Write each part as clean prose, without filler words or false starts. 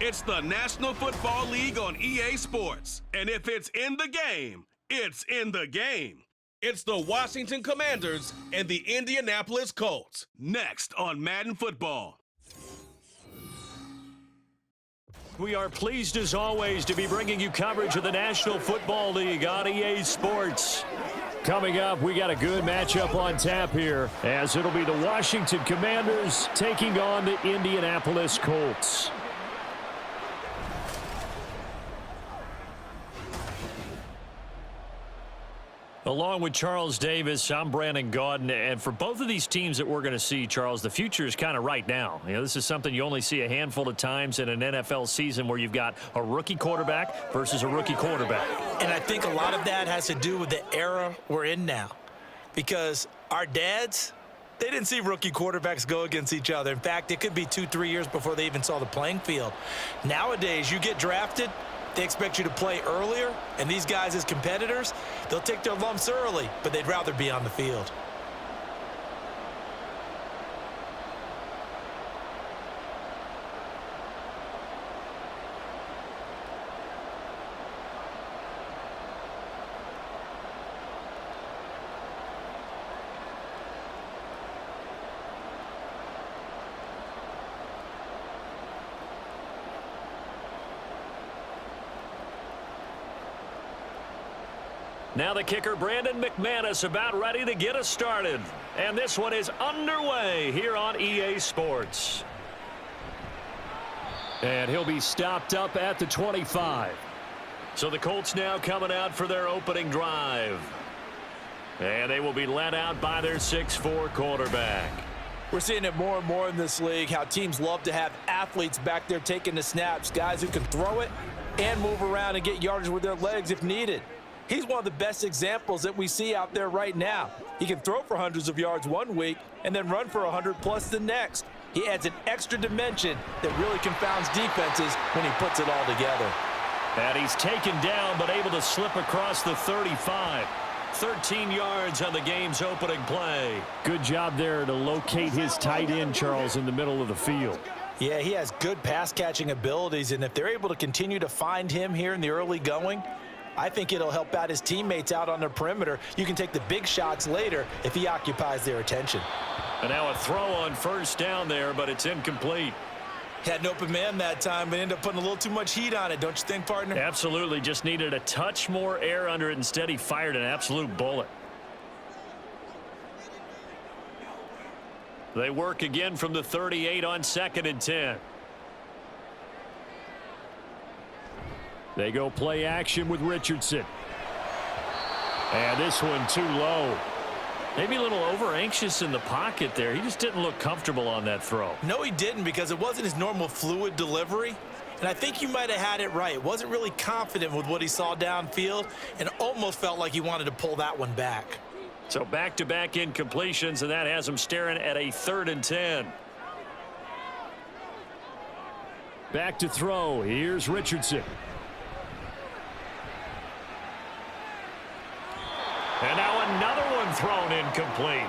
It's the National Football League on EA Sports. And if it's in the game, it's in the game. It's the Washington Commanders and the Indianapolis Colts. Next on Madden Football. We are pleased as always to be bringing you coverage of the National Football League on EA Sports. Coming up, we got a good matchup on tap here, as it'll be the Washington Commanders taking on the Indianapolis Colts. Along with Charles Davis, I'm Brandon Gaudin, and for both of these teams that we're going to see, Charles, the future is kind of right now. You know, this is something you only see a handful of times in an NFL season where you've got a rookie quarterback versus a rookie quarterback. And I think a lot of that has to do with the era we're in now, because our dads, they didn't see rookie quarterbacks go against each other. In fact, it could be 2-3 years before they even saw the playing field. Nowadays, you get drafted, they expect you to play earlier, and these guys as competitors, they'll take their lumps early, but they'd rather be on the field. Now the kicker, Brandon McManus, about ready to get us started. And this one is underway here on EA Sports. And he'll be stopped up at the 25. So the Colts now coming out for their opening drive. And they will be led out by their 6'4" quarterback. We're seeing it more and more in this league, how teams love to have athletes back there taking the snaps, guys who can throw it and move around and get yardage with their legs if needed. He's one of the best examples that we see out there right now. He can throw for hundreds of yards one week and then run for 100+ the next. He adds an extra dimension that really confounds defenses when he puts it all together. And he's taken down but able to slip across the 35. 13 yards on the game's opening play. Good job there to locate his tight end, Charles, in the middle of the field. Yeah, he has good pass-catching abilities, and if they're able to continue to find him here in the early going, I think it'll help out his teammates out on the perimeter. You can take the big shots later if he occupies their attention. And now a throw on first down there, but it's incomplete. Had an open man that time, but ended up putting a little too much heat on it, don't you think, partner? Absolutely. Just needed a touch more air under it. Instead, he fired an absolute bullet. They work again from the 38 on 2nd and 10. They go play action with Richardson. And this one too low. Maybe a little over-anxious in the pocket there. He just didn't look comfortable on that throw. No, he didn't, because it wasn't his normal fluid delivery. And I think you might have had it right. Wasn't really confident with what he saw downfield and almost felt like he wanted to pull that one back. So back-to-back incompletions, and that has him staring at a 3rd and 10. Back to throw. Here's Richardson. And now another one thrown incomplete.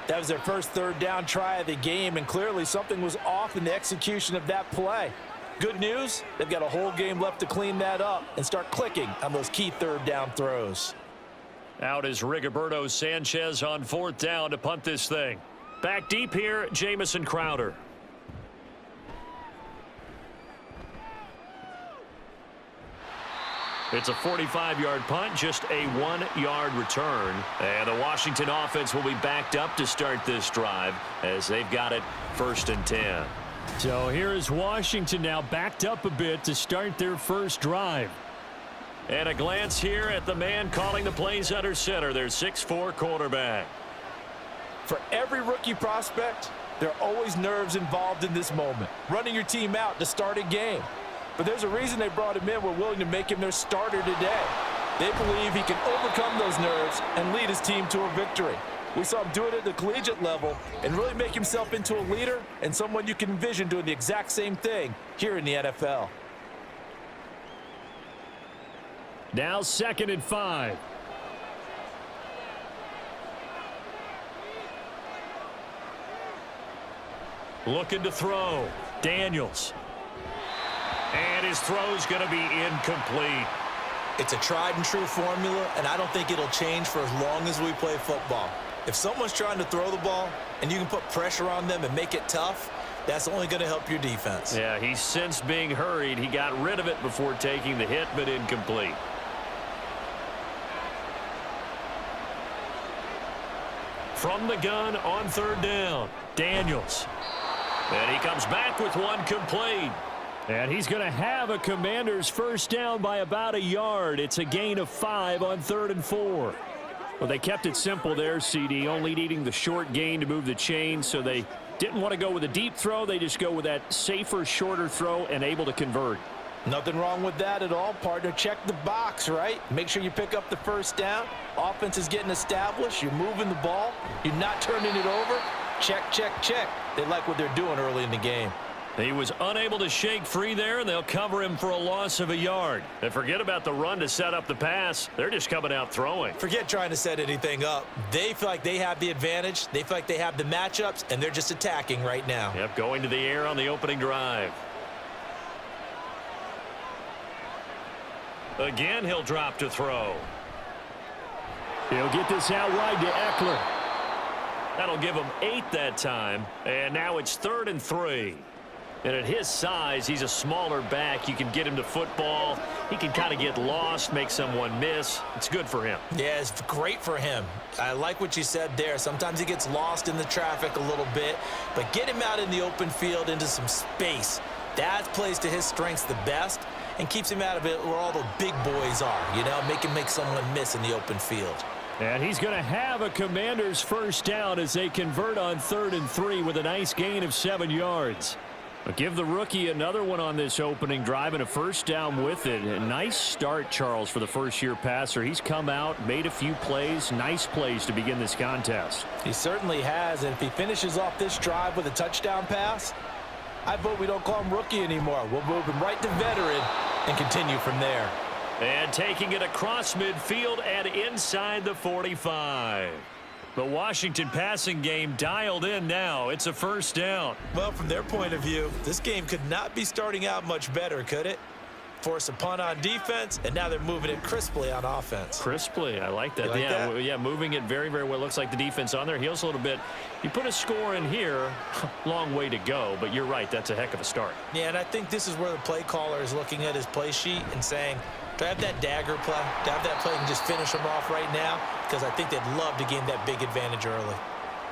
That was their first 3rd down try of the game, and clearly something was off in the execution of that play. Good news, they've got a whole game left to clean that up and start clicking on those key 3rd down throws. Out is Rigoberto Sanchez on 4th down to punt this thing. Back deep here, Jamison Crowder. It's a 45-yard punt, just a 1-yard return. And the Washington offense will be backed up to start this drive as they've got it 1st and 10. So here is Washington now backed up a bit to start their first drive. And a glance here at the man calling the plays under center, their 6'4" quarterback. For every rookie prospect, there are always nerves involved in this moment. Running your team out to start a game. But there's a reason they brought him in. We're willing to make him their starter today. They believe he can overcome those nerves and lead his team to a victory. We saw him do it at the collegiate level and really make himself into a leader and someone you can envision doing the exact same thing here in the NFL. Now 2nd and 5. Looking to throw. Daniels. And his throw's going to be incomplete. It's a tried and true formula, and I don't think it'll change for as long as we play football. If someone's trying to throw the ball and you can put pressure on them and make it tough, that's only going to help your defense. Yeah, he's since being hurried. He got rid of it before taking the hit, but incomplete. From the gun on third down, Daniels. And he comes back with one complete. And he's going to have a Commanders first down by about a yard. It's a gain of 5 on 3rd and 4. Well, they kept it simple there, CD, only needing the short gain to move the chain, so they didn't want to go with a deep throw. They just go with that safer, shorter throw and able to convert. Nothing wrong with that at all, partner. Check the box, right? Make sure you pick up the first down. Offense is getting established. You're moving the ball. You're not turning it over. Check, check, check. They like what they're doing early in the game. He was unable to shake free there, and they'll cover him for a loss of a yard. And forget about the run to set up the pass. They're just coming out throwing. Forget trying to set anything up. They feel like they have the advantage. They feel like they have the matchups, and they're just attacking right now. Yep, going to the air on the opening drive. Again, he'll drop to throw. He'll get this out wide to Eckler. That'll give him 8 that time. And now it's 3rd and 3. And at his size, he's a smaller back. You can get him to football. He can kind of get lost, make someone miss. It's good for him. Yeah, it's great for him. I like what you said there. Sometimes he gets lost in the traffic a little bit, but get him out in the open field into some space. That plays to his strengths the best and keeps him out of it where all the big boys are, you know, make him make someone miss in the open field. And he's going to have a Commanders first down as they convert on 3rd and 3 with a nice gain of 7 yards. But give the rookie another one on this opening drive and a first down with it. A nice start, Charles, for the first-year passer. He's come out, made a few plays, nice plays to begin this contest. He certainly has, and if he finishes off this drive with a touchdown pass, I vote we don't call him rookie anymore. We'll move him right to veteran and continue from there. And taking it across midfield and inside the 45. The Washington passing game dialed in now. It's a first down. Well, from their point of view, this game could not be starting out much better, could it? Force a punt on defense, and now they're moving it crisply on offense. Crisply, I like that. You like that? Yeah, moving it very, very well. Looks like the defense on their heels a little bit. You put a score in here, long way to go, but you're right, that's a heck of a start. Yeah, and I think this is where the play caller is looking at his play sheet and saying, do I have that dagger play? Do I have that play and just finish them off right now? Because I think they'd love to gain that big advantage early.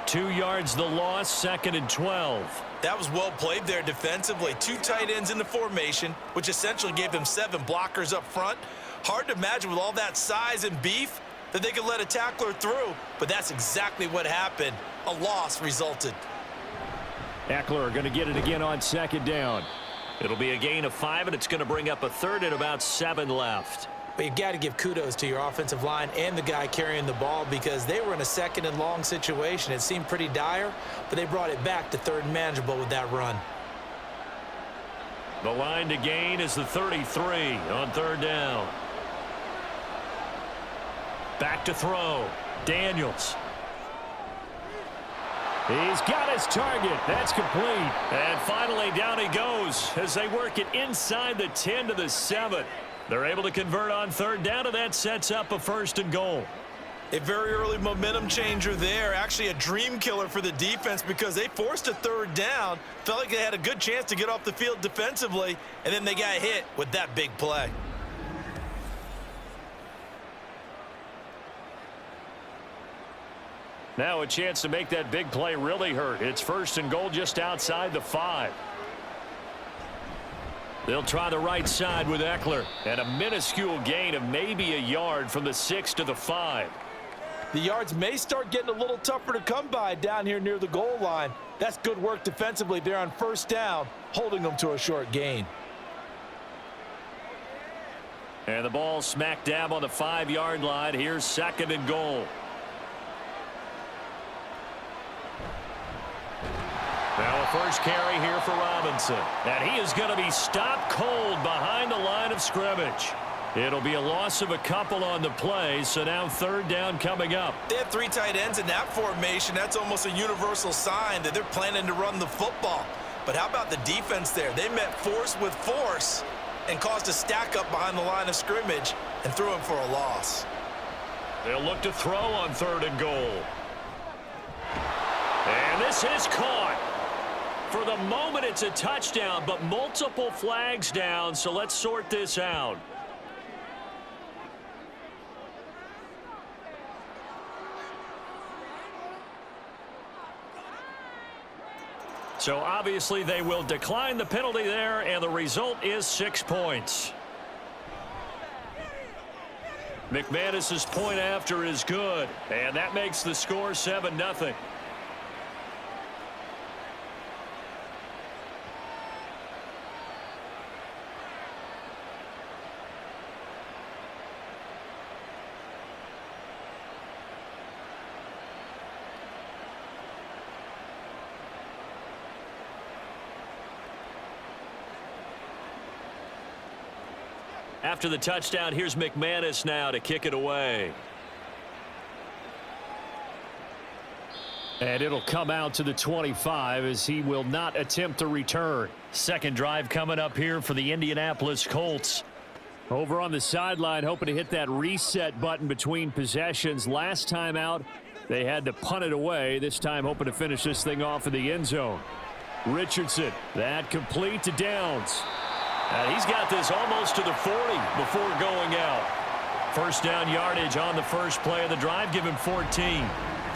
2 yards the loss, 2nd and 12. That was well played there defensively. 2 tight ends in the formation, which essentially gave them 7 blockers up front. Hard to imagine with all that size and beef that they could let a tackler through, but that's exactly what happened. A loss resulted. Eckler going to get it again on 2nd down. It'll be a gain of 5, and it's going to bring up a 3rd and about 7 left. But you've got to give kudos to your offensive line and the guy carrying the ball because they were in a 2nd and long situation. It seemed pretty dire, but they brought it back to 3rd and manageable with that run. The line to gain is the 33 on 3rd down. Back to throw. Daniels. He's got his target. That's complete. And finally down he goes as they work it inside the 10 to the 7. They're able to convert on 3rd down, and that sets up a 1st and goal. A very early momentum changer there. Actually a dream killer for the defense because they forced a 3rd down. Felt like they had a good chance to get off the field defensively, and then they got hit with that big play. Now a chance to make that big play really hurt. It's 1st and goal just outside the 5. They'll try the right side with Eckler. And a minuscule gain of maybe a yard from the 6 to the 5. The yards may start getting a little tougher to come by down here near the goal line. That's good work defensively there on 1st down, holding them to a short gain. And the ball smack dab on the 5-yard line. Here's 2nd and goal. Now a first carry here for Robinson. And he is going to be stopped cold behind the line of scrimmage. It'll be a loss of a couple on the play, so now 3rd down coming up. They have 3 tight ends in that formation. That's almost a universal sign that they're planning to run the football. But how about the defense there? They met force with force and caused a stack up behind the line of scrimmage and threw him for a loss. They'll look to throw on 3rd and goal. And this is caught. For the moment, it's a touchdown, but multiple flags down, so let's sort this out. So obviously they will decline the penalty there, and the result is 6 points. McManus's point after is good, and that makes the score 7-0. After the touchdown, here's McManus now to kick it away. And it'll come out to the 25 as he will not attempt a return. Second drive coming up here for the Indianapolis Colts. Over on the sideline, hoping to hit that reset button between possessions. Last time out, they had to punt it away. This time, hoping to finish this thing off in the end zone. Richardson, that complete to Downs. He's got this almost to the 40 before going out. First down yardage on the first play of the drive. Give him 14.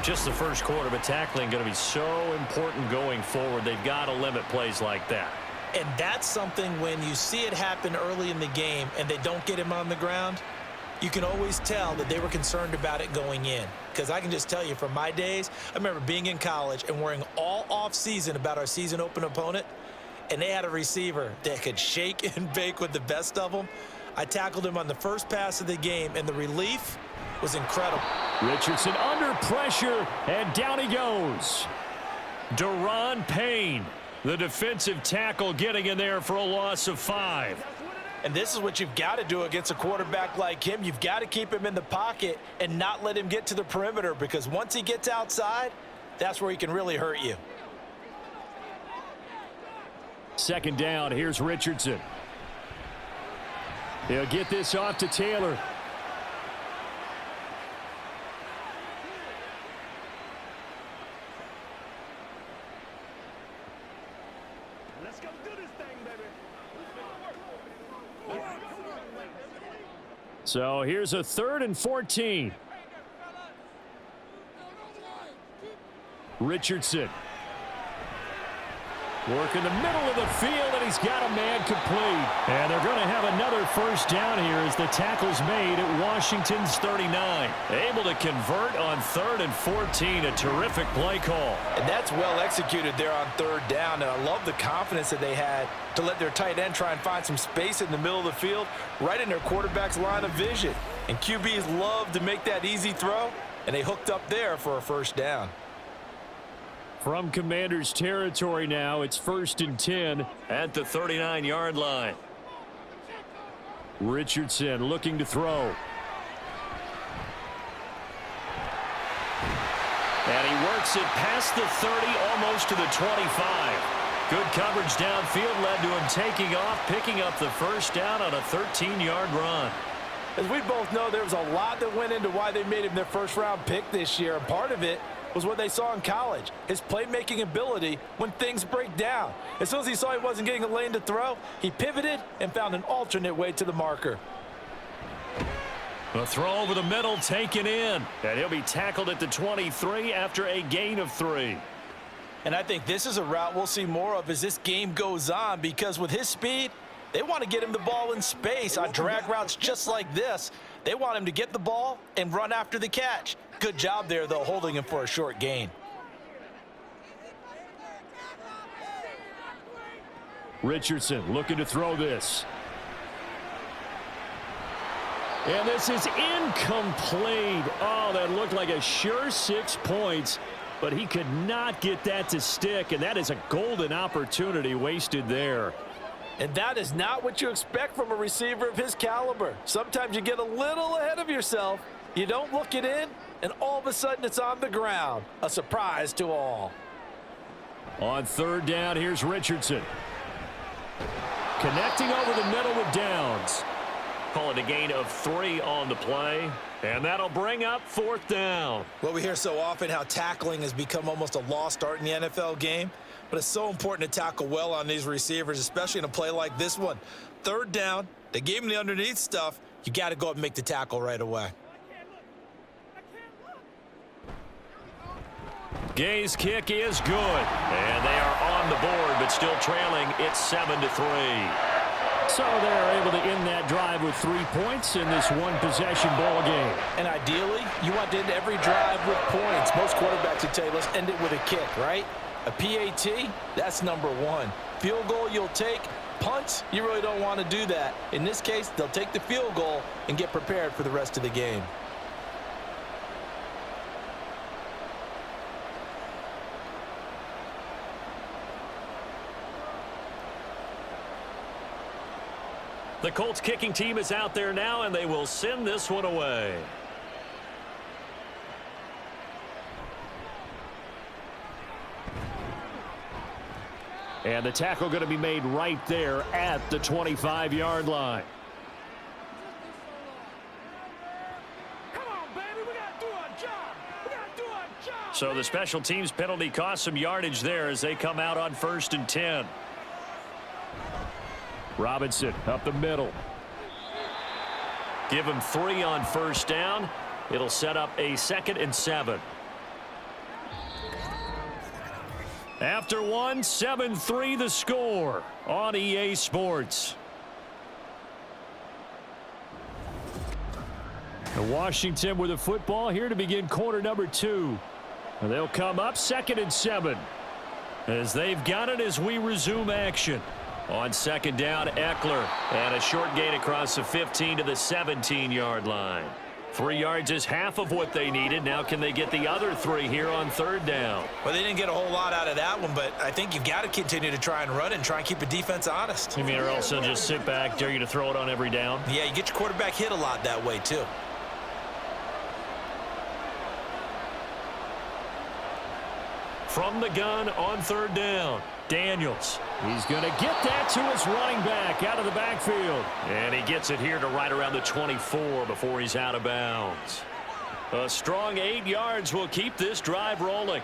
Just the first quarter, but tackling going to be so important going forward. They've got to limit plays like that. And that's something when you see it happen early in the game and they don't get him on the ground, you can always tell that they were concerned about it going in. Because I can just tell you from my days, I remember being in college and worrying all off season about our season open opponent. And they had a receiver that could shake and bake with the best of them. I tackled him on the first pass of the game, and the relief was incredible. Richardson under pressure, and down he goes. Deron Payne, the defensive tackle, getting in there for a loss of 5. And this is what you've got to do against a quarterback like him. You've got to keep him in the pocket and not let him get to the perimeter, because once he gets outside, that's where he can really hurt you. Second down, here's Richardson. He'll get this off to Taylor. Let's go do this thing, baby. So here's a 3rd and 14. Richardson. Work in the middle of the field, and he's got a man complete. And they're going to have another first down here as the tackle's made at Washington's 39. Able to convert on 3rd and 14. A terrific play call. And that's well executed there on 3rd down. And I love the confidence that they had to let their tight end try and find some space in the middle of the field, right in their quarterback's line of vision. And QBs love to make that easy throw, and they hooked up there for a first down. From Commanders territory now, it's 1st and 10 at the 39-yard line. Richardson looking to throw. And he works it past the 30, almost to the 25. Good coverage downfield led to him taking off, picking up the first down on a 13-yard run. As we both know, there was a lot that went into why they made him their first-round pick this year, and part of it was what they saw in college, his playmaking ability when things break down. As soon as he saw he wasn't getting a lane to throw, he pivoted and found an alternate way to the marker. A throw over the middle taken in, and he'll be tackled at the 23 after a gain of 3. And I think this is a route we'll see more of as this game goes on, because with his speed, they want to get him the ball in space on drag routes just like this. They want him to get the ball and run after the catch. Good job there, though, holding him for a short gain. Richardson looking to throw this. And this is incomplete. Oh, that looked like a sure 6 points, but he could not get that to stick, and that is a golden opportunity wasted there. And that is not what you expect from a receiver of his caliber. Sometimes you get a little ahead of yourself, you don't look it in, and all of a sudden it's on the ground. A surprise to all. On 3rd down, here's Richardson. connecting over the middle with downs. Call it a gain of 3 on the play, and that'll bring up 4th down. Well, we hear so often how tackling has become almost a lost art in the NFL game, but it's so important to tackle well on these receivers, especially in a play like this one. 3rd down, they gave him the underneath stuff. You got to go up and make the tackle right away. Gay's kick is good, and they are on the board, but still trailing. It's 7-3. So they're able to end that drive with 3 points in this one-possession ball game. And ideally, you want to end every drive with points. Most quarterbacks would tell you, let's end it with a kick, right? A PAT, that's number 1. Field goal you'll take. Punts, you really don't want to do that. In this case, they'll take the field goal and get prepared for the rest of the game. The Colts kicking team is out there now, and they will send this one away. And the tackle going to be made right there at the 25-yard line. Come on, baby. We got to do our job. We got to do our job. So the special teams penalty cost some yardage there as they come out on 1st and 10. Robinson up the middle. Give him 3 on 1st down. It'll set up a 2nd and 7. After 1, 7-3 the score on EA Sports. And Washington with the football here to begin quarter number 2. And they'll come up 2nd and 7 as they've got it as we resume action. On 2nd down, Eckler, and a short gain across the 15 to the 17-yard line. 3 yards is half of what they needed. Now can they get the other 3 here on 3rd down? Well, they didn't get a whole lot out of that one, but I think you've got to continue to try and run it and try and keep the defense honest. You mean, or else they'll just sit back, dare you to throw it on every down? Yeah, you get your quarterback hit a lot that way, too. From the gun on 3rd down, Daniels. He's going to get that to his running back out of the backfield. And he gets it here to right around the 24 before he's out of bounds. A strong 8 yards will keep this drive rolling.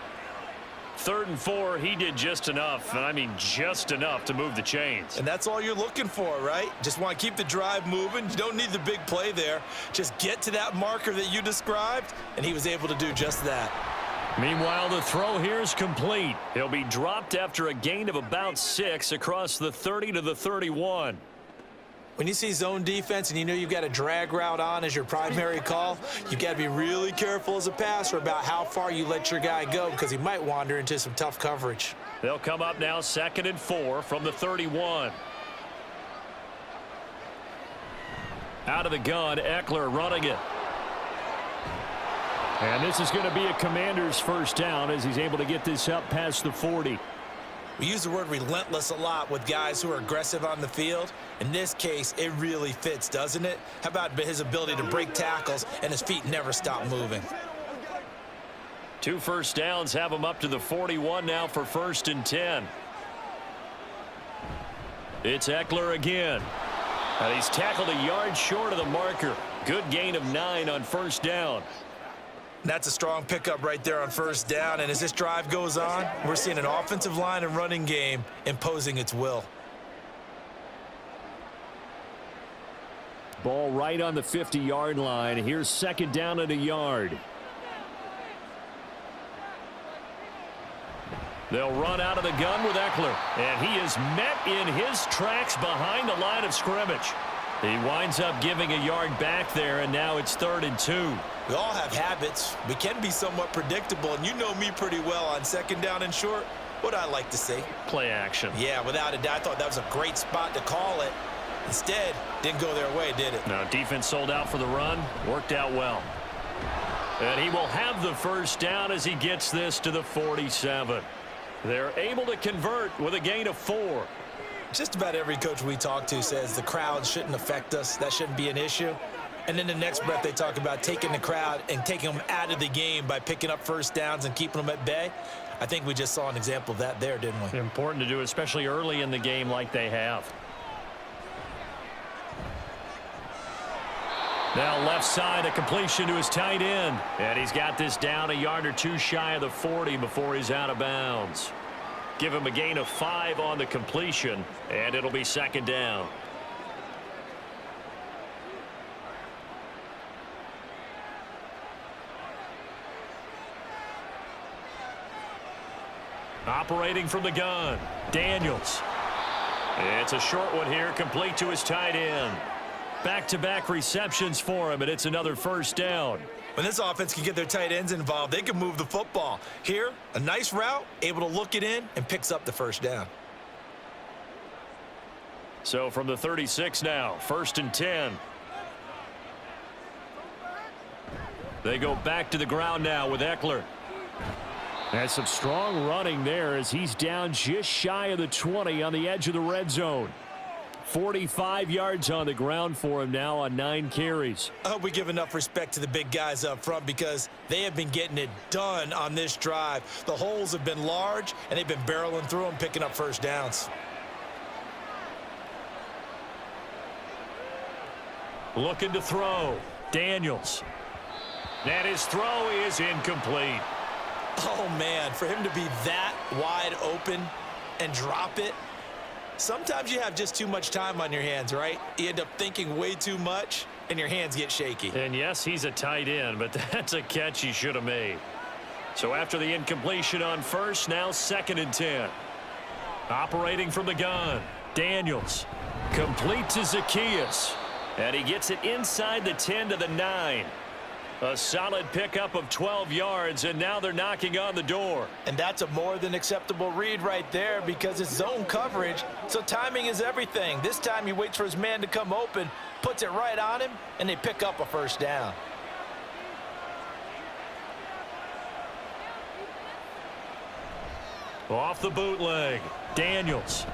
3rd and 4, he did just enough, and I mean just enough to move the chains. And that's all you're looking for, right? Just want to keep the drive moving. You don't need the big play there. Just get to that marker that you described, and he was able to do just that. Meanwhile, the throw here is complete. He'll be dropped after a gain of about 6 across the 30 to the 31. When you see zone defense and you know you've got a drag route on as your primary call, you've got to be really careful as a passer about how far you let your guy go because he might wander into some tough coverage. They'll come up now 2nd and 4 from the 31. Out of the gun, Eckler running it. And this is going to be a Commander's 1st down as he's able to get this up past the 40. We use the word relentless a lot with guys who are aggressive on the field. In this case, it really fits, doesn't it? How about his ability to break tackles and his feet never stop moving? 2 first downs have him up to the 41 now for 1st and 10. It's Eckler again. And he's tackled a yard short of the marker. Good gain of 9 on 1st down. That's a strong pickup right there on 1st down. And as this drive goes on, we're seeing an offensive line and running game imposing its will. Ball right on the 50-yard line. Here's 2nd down and a yard. They'll run out of the gun with Eckler. And he is met in his tracks behind the line of scrimmage. He winds up giving a yard back there, and now it's 3rd and 2. We all have habits. We can be somewhat predictable, and you know me pretty well on 2nd down and short. What I like to see. Play action. Yeah, without a doubt. I thought that was a great spot to call it. Instead, didn't go their way, did it? No, defense sold out for the run. Worked out well. And he will have the 1st down as he gets this to the 47. They're able to convert with a gain of 4. Just about every coach we talk to says the crowd shouldn't affect us. That shouldn't be an issue. And then the next breath they talk about taking the crowd and taking them out of the game by picking up 1st downs and keeping them at bay. I think we just saw an example of that there, didn't we? Important to do, especially early in the game like they have. Now left side, a completion to his tight end. And he's got this down a yard or two shy of the 40 before he's out of bounds. Give him a gain of 5 on the completion, and it'll be second down. Operating from the gun, Daniels. It's a short one here, complete to his tight end. Back-to-back receptions for him, and it's another first down. When this offense can get their tight ends involved, they can move the football. Here, a nice route, able to look it in, and picks up the first down. So from the 36 now, 1st and 10. They go back to the ground now with Eckler. That's some strong running there as he's down just shy of the 20 on the edge of the red zone. 45 yards on the ground for him now on 9 carries. I hope we give enough respect to the big guys up front because they have been getting it done on this drive. The holes have been large, and they've been barreling through them, picking up first downs. Looking to throw. Daniels. And his throw is incomplete. Oh, man, for him to be that wide open and drop it, sometimes you have just too much time on your hands, right? You end up thinking way too much, and your hands get shaky. And yes, he's a tight end, but that's a catch he should have made. So after the incompletion on first, now 2nd and 10. Operating from the gun, Daniels. Complete to Zacchaeus. And he gets it inside the 10 to the 9. A solid pickup of 12 yards, and now they're knocking on the door. And that's a more than acceptable read right there because it's zone coverage, so timing is everything. This time he waits for his man to come open, puts it right on him, and they pick up a first down. Off the bootleg, Daniels.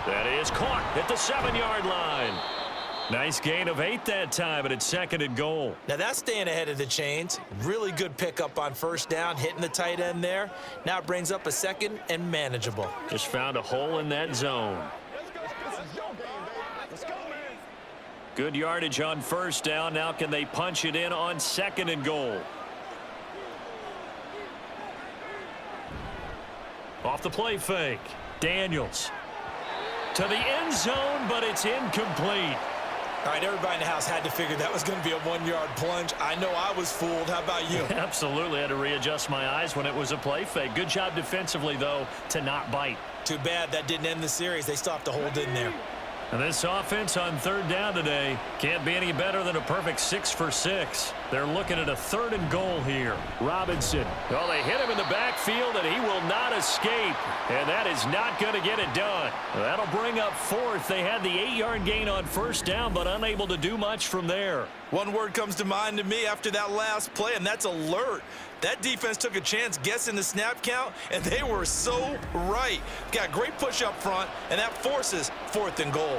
That is caught at the 7-yard line. Nice gain of 8 that time, and it's 2nd and goal. Now that's staying ahead of the chains. Really good pickup on first down, hitting the tight end there. Now it brings up a 2nd and manageable. Just found a hole in that zone. Good yardage on first down. Now can they punch it in on 2nd and goal? Off the play fake. Daniels. To the end zone, but it's incomplete. All right, everybody in the house had to figure that was going to be a 1-yard plunge. I know I was fooled. How about you? Absolutely. Had to readjust my eyes when it was a play fake. Good job defensively, though, to not bite. Too bad that didn't end the series. They still have to hold in there. And this offense on 3rd down today can't be any better than a perfect 6 for 6. They're looking at a 3rd and goal here. Robinson. Well, they hit him in the backfield, and he will not escape. And that is not going to get it done. That'll bring up 4th. They had the 8-yard gain on first down, but unable to do much from there. One word comes to mind to me after that last play, and that's alert. That defense took a chance guessing the snap count, and they were so right. Got great push up front, and that forces 4th and goal.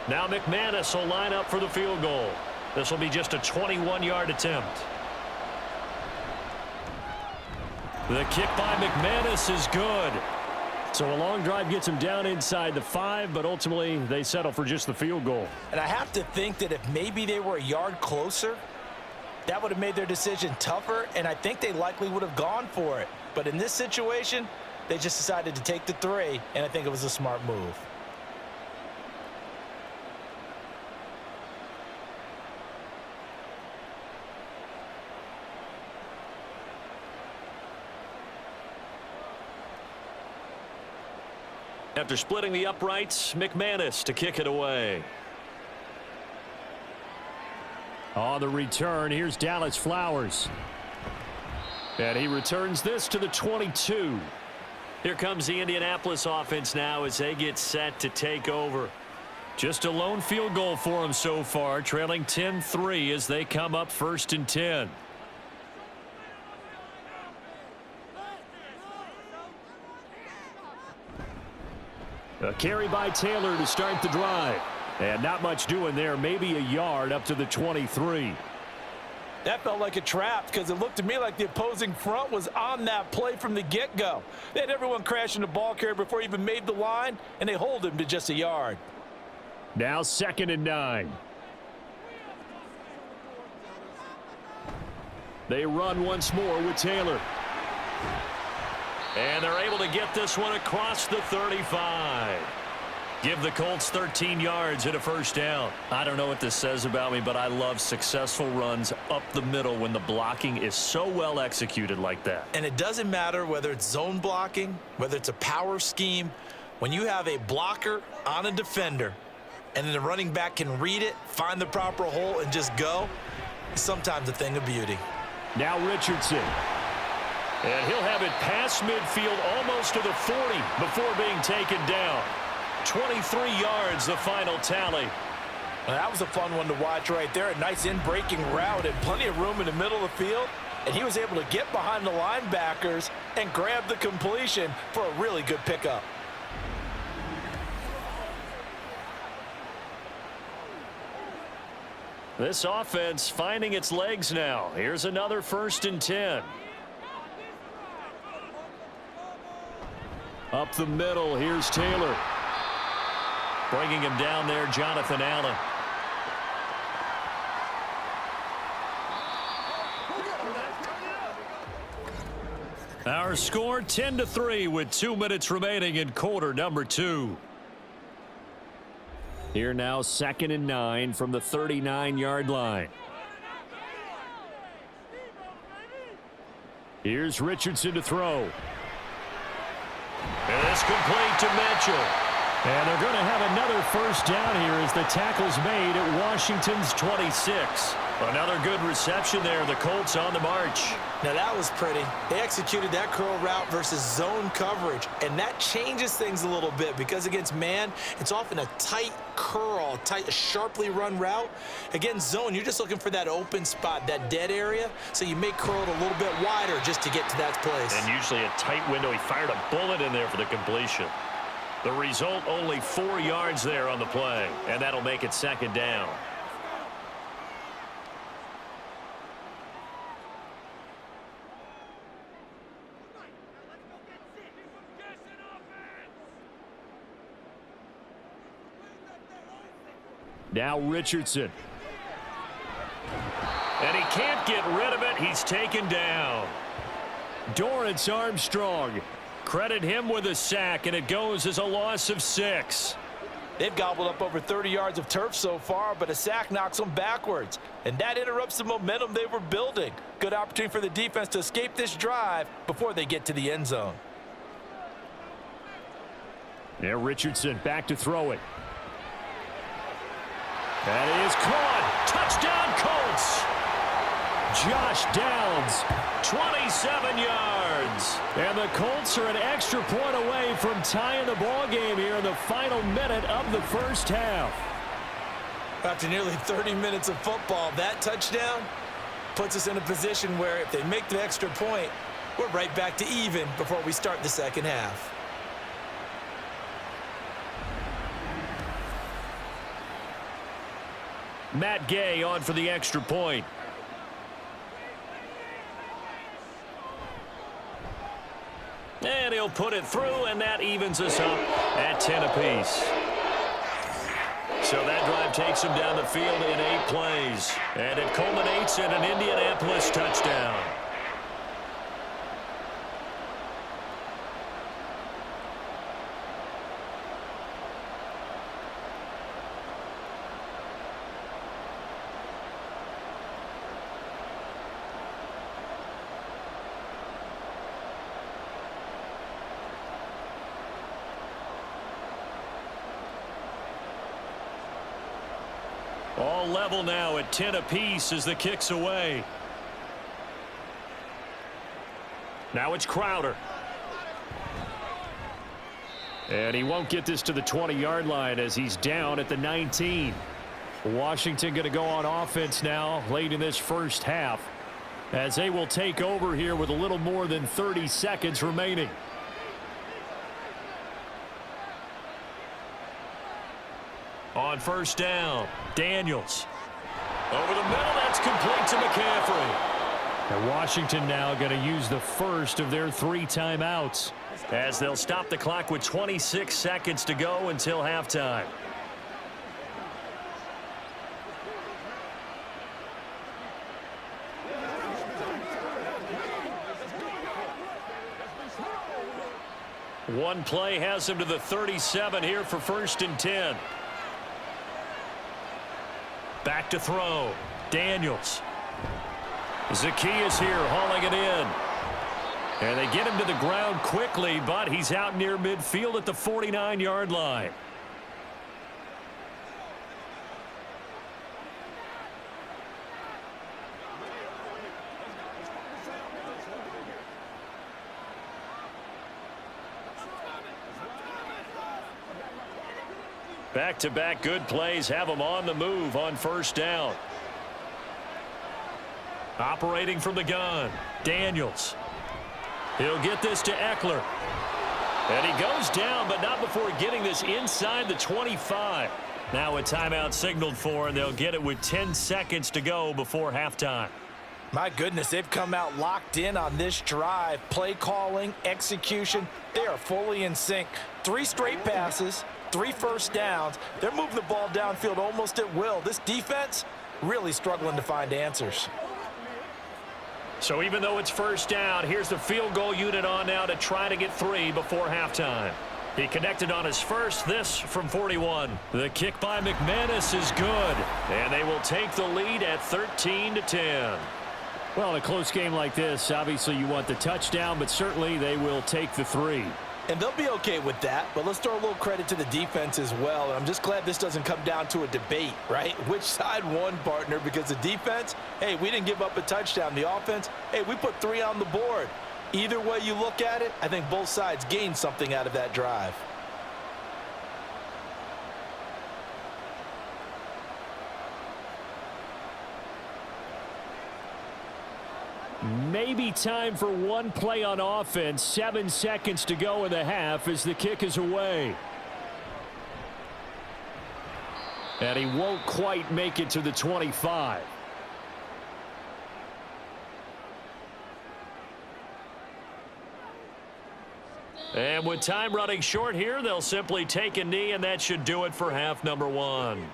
Now McManus will line up for the field goal. This will be just a 21-yard attempt. The kick by McManus is good. So a long drive gets him down inside the 5, but ultimately they settle for just the field goal. And I have to think that if maybe they were a yard closer, that would have made their decision tougher, and I think they likely would have gone for it. But in this situation, they just decided to take the 3, and I think it was a smart move. After splitting the uprights, McManus to kick it away. On the return, here's Dallas Flowers. And he returns this to the 22. Here comes the Indianapolis offense now as they get set to take over. Just a lone field goal for them so far, trailing 10-3 as they come up 1st and 10. A carry by Taylor to start the drive. And not much doing there, maybe a yard up to the 23. That felt like a trap because it looked to me like the opposing front was on that play from the get-go. They had everyone crashing the ball carrier before he even made the line, and they hold him to just a yard. Now 2nd and 9. They run once more with Taylor. And they're able to get this one across the 35. Give the Colts 13 yards and a first down. I don't know what this says about me, but I love successful runs up the middle when the blocking is so well executed like that. And it doesn't matter whether it's zone blocking, whether it's a power scheme. When you have a blocker on a defender and then the running back can read it, find the proper hole, and just go, it's sometimes a thing of beauty. Now Richardson. And he'll have it past midfield almost to the 40 before being taken down. 23 yards, the final tally. Well, that was a fun one to watch right there. A nice in-breaking route and plenty of room in the middle of the field. And he was able to get behind the linebackers and grab the completion for a really good pickup. This offense finding its legs now. Here's another 1st and 10. Up the middle, here's Taylor. Bringing him down there, Jonathan Allen. Our score 10-3 with 2 minutes remaining in quarter number 2. Here now 2nd and 9 from the 39-yard line. Here's Richardson to throw. And it's complete to Mitchell. And they're going to have another first down here as the tackle's made at Washington's 26. Another good reception there. The Colts on the march. Now that was pretty. They executed that curl route versus zone coverage, and that changes things a little bit because against man, it's often a tight curl, tight, sharply run route. Against zone, you're just looking for that open spot, that dead area, so you may curl it a little bit wider just to get to that place. And usually a tight window. He fired a bullet in there for the completion. The result, only 4 yards there on the play, and that'll make it 2nd down. Now Richardson. And he can't get rid of it. He's taken down. Dorrance Armstrong. Credit him with a sack, and it goes as a loss of 6. They've gobbled up over 30 yards of turf so far, but a sack knocks them backwards, and that interrupts the momentum they were building. Good opportunity for the defense to escape this drive before they get to the end zone. There Richardson back to throw it. That is caught. Touchdown Colts. Josh Downs, 27 yards. And the Colts are an extra point away from tying the ball game here in the final minute of the first half. After nearly 30 minutes of football, that touchdown puts us in a position where if they make the extra point, we're right back to even before we start the second half. Matt Gay on for the extra point. And he'll put it through, and that evens us up at 10 apiece. So that drive takes him down the field in 8 plays. And it culminates in an Indianapolis touchdown. All level now at 10 apiece as the kick's away. Now it's Crowder. And he won't get this to the 20-yard line as he's down at the 19. Washington going to go on offense now late in this first half as they will take over here with a little more than 30 seconds remaining. On first down, Daniels. Over the middle, that's complete to McCaffrey. And Washington now going to use the first of their 3 timeouts, as they'll stop the clock with 26 seconds to go until halftime. One play has him to the 37 here for 1st and 10. Back to throw. Daniels. Zacchaeus here hauling it in. And they get him to the ground quickly, but he's out near midfield at the 49-yard line. Back-to-back good plays have him on the move on 1st down. Operating from the gun, Daniels. He'll get this to Eckler. And he goes down, but not before getting this inside the 25. Now a timeout signaled for, and they'll get it with 10 seconds to go before halftime. My goodness, they've come out locked in on this drive. Play calling, execution, they are fully in sync. 3 straight passes, 3 first downs. They're moving the ball downfield almost at will. This defense really struggling to find answers. So even though it's 1st down, here's the field goal unit on now to try to get 3 before halftime. He connected on his first, this from 41. The kick by McManus is good, and they will take the lead at 13-10. Well, in a close game like this, obviously you want the touchdown, but certainly they will take the 3. And they'll be okay with that, but let's throw a little credit to the defense as well. And I'm just glad this doesn't come down to a debate, right? Which side won, partner? Because the defense, hey, we didn't give up a touchdown. The offense, hey, we put 3 on the board. Either way you look at it, I think both sides gained something out of that drive. Maybe time for one play on offense. 7 seconds to go in the half as the kick is away. And he won't quite make it to the 25. And with time running short here, they'll simply take a knee, and that should do it for half number 1.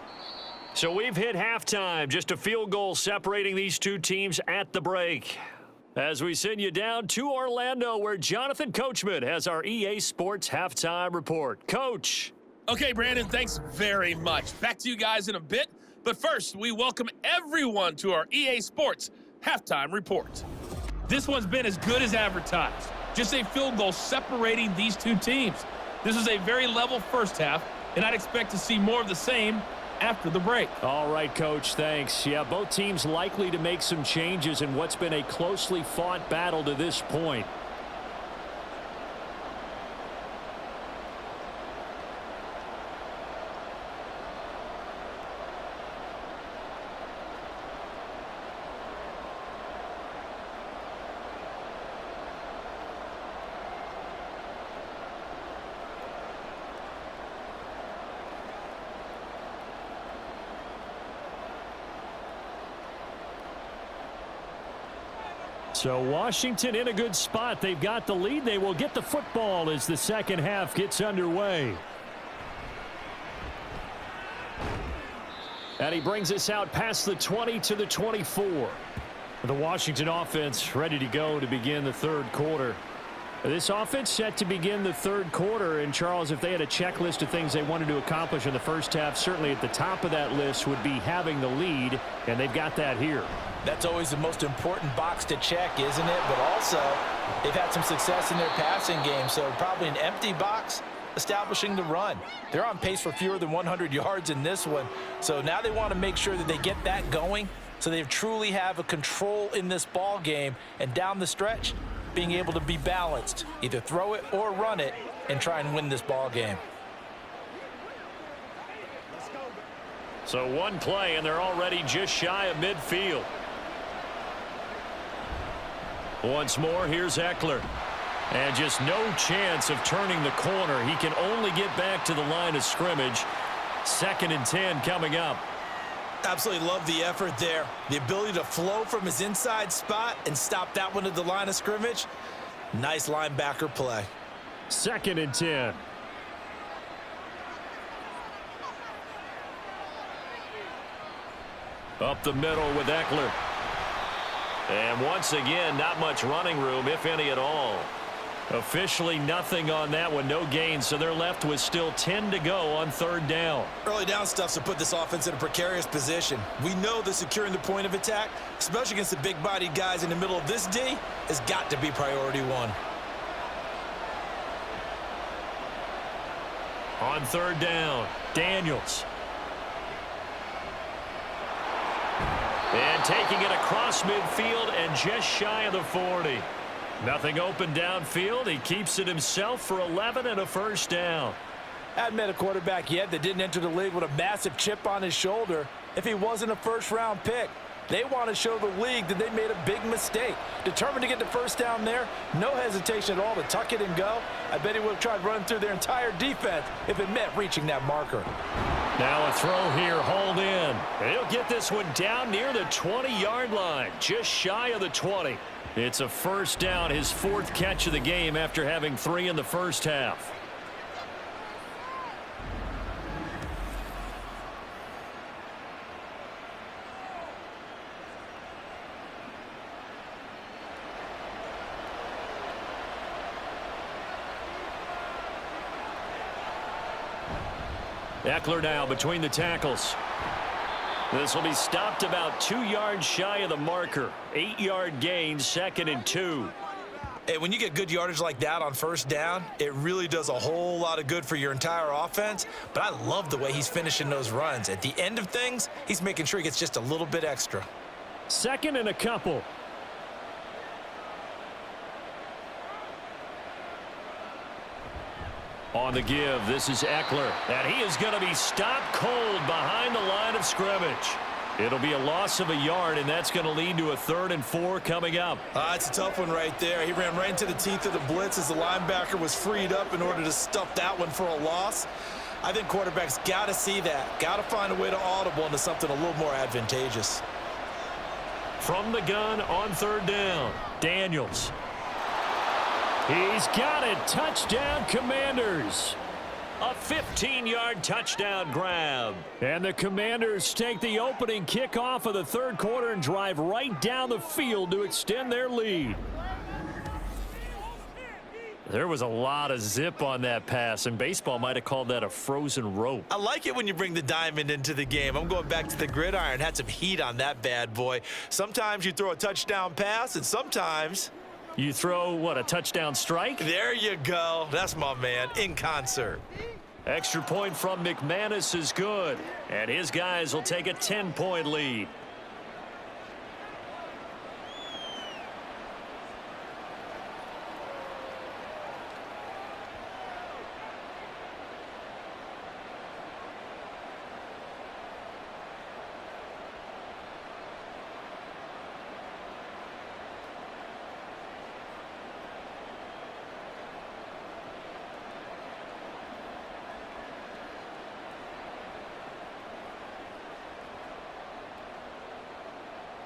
So we've hit halftime. Just a field goal separating these two teams at the break. As we send you down to Orlando, where Jonathan Coachman has our EA Sports Halftime Report. Coach. Okay, Brandon, thanks very much. Back to you guys in a bit. But first, we welcome everyone to our EA Sports Halftime Report. This one's been as good as advertised. Just a field goal separating these two teams. This is a very level first half, and I'd expect to see more of the same after the break. All right, Coach, thanks. Yeah, both teams likely to make some changes in what's been a closely fought battle to this point. So Washington in a good spot. They've got the lead. They will get the football as the second half gets underway. And he brings us out past the 20 to the 24. The Washington offense ready to go to begin the third quarter. This offense set to begin the third quarter. And, Charles, if they had a checklist of things they wanted to accomplish in the first half, certainly at the top of that list would be having the lead, and they've got that here. That's always the most important box to check, isn't it? But also, they've had some success in their passing game, so probably an empty box establishing the run. They're on pace for fewer than 100 yards in this one, so now they want to make sure that they get that going so they truly have a control in this ball game, and down the stretch, being able to be balanced, either throw it or run it, and try and win this ball game. So one play, and they're already just shy of midfield. Once more, here's Eckler. And just no chance of turning the corner. He can only get back to the line of scrimmage. 2nd and 10 coming up. Absolutely love the effort there. The ability to flow from his inside spot and stop that one at the line of scrimmage. Nice linebacker play. 2nd and 10. Up the middle with Eckler. And once again, not much running room, if any at all. Officially nothing on that one, no gain, so they're left with still 10 to go on third down. Early down stuff's to put this offense in a precarious position. We know that securing the point of attack, especially against the big-bodied guys in the middle of this D, has got to be priority one. On third down, Daniels. And taking it across midfield and just shy of the 40. Nothing open downfield. He keeps it himself for 11 and a first down. Hadn't met a quarterback yet that didn't enter the league with a massive chip on his shoulder if he wasn't a first-round pick. They want to show the league that they made a big mistake. Determined to get the first down there, no hesitation at all to tuck it and go. I bet he would have tried running through their entire defense if it meant reaching that marker. Now a throw here, hauled in. And he'll get this one down near the 20-yard line, just shy of the 20. It's a first down, his fourth catch of the game after having 3 in the first half. Eckler now between the tackles. This will be stopped about 2 yards shy of the marker. 8-yard gain, 2nd and 2. Hey, when you get good yardage like that on first down, it really does a whole lot of good for your entire offense. But I love the way he's finishing those runs. At the end of things, he's making sure he gets just a little bit extra. 2nd and a couple. On the give, this is Eckler. And he is going to be stopped cold behind the line of scrimmage. It'll be a loss of a yard, and that's going to lead to a 3rd and 4 coming up. It's a tough one right there. He ran right into the teeth of the blitz as the linebacker was freed up in order to stuff that one for a loss. I think quarterbacks got to see that. Got to find a way to audible into something a little more advantageous. From the gun on third down, Daniels. He's got it. Touchdown, Commanders. A 15-yard touchdown grab. And the Commanders take the opening kickoff of the third quarter and drive right down the field to extend their lead. There was a lot of zip on that pass, and baseball might have called that a frozen rope. I like it when you bring the diamond into the game. I'm going back to the gridiron. Had some heat on that bad boy. Sometimes you throw a touchdown pass, and sometimes you throw, what, a touchdown strike? There you go. That's my man, in concert. Extra point from McManus is good, and his guys will take a 10-point lead.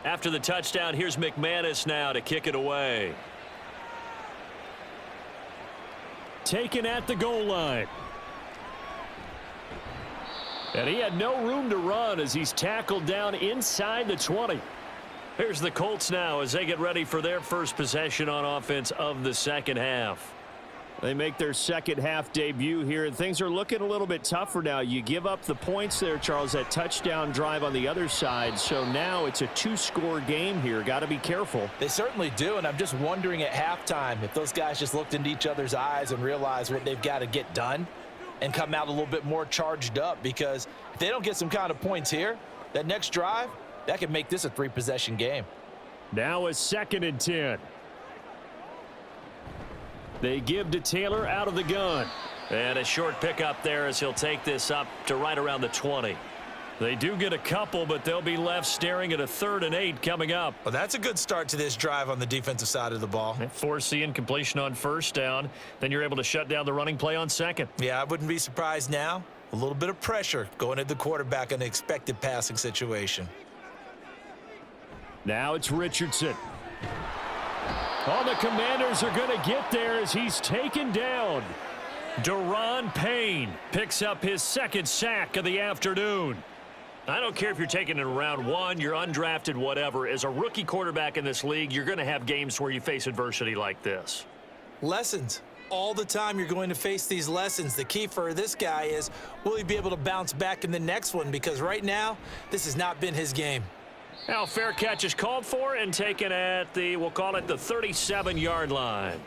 After the touchdown, here's McManus now to kick it away. Taken at the goal line. And he had no room to run as he's tackled down inside the 20. Here's the Colts now as they get ready for their first possession on offense of the second half. They make their second half debut here, and things are looking a little bit tougher now. You give up the points there, Charles, that touchdown drive on the other side. So now it's a 2-score game here. Got to be careful. They certainly do, and I'm just wondering at halftime if those guys just looked into each other's eyes and realized what they've got to get done and come out a little bit more charged up, because if they don't get some kind of points here, that next drive, that could make this a 3-possession game. Now a 2nd and 10. They give to Taylor out of the gun. And a short pickup there as he'll take this up to right around the 20. They do get a couple, but they'll be left staring at a 3rd and 8 coming up. Well, that's a good start to this drive on the defensive side of the ball. Force the incompletion on first down. Then you're able to shut down the running play on second. Yeah, I wouldn't be surprised now. A little bit of pressure going at the quarterback in an expected passing situation. Now it's Richardson. Oh, the Commanders are going to get there as he's taken down. Deron Payne picks up his 2nd sack of the afternoon. I don't care if you're taking it in round 1, you're undrafted, whatever. As a rookie quarterback in this league, you're going to have games where you face adversity like this. Lessons. All the time you're going to face these lessons. The key for this guy is, will he be able to bounce back in the next one? Because right now, this has not been his game. Now, fair catch is called for and taken at the, we'll call it the 37-yard line.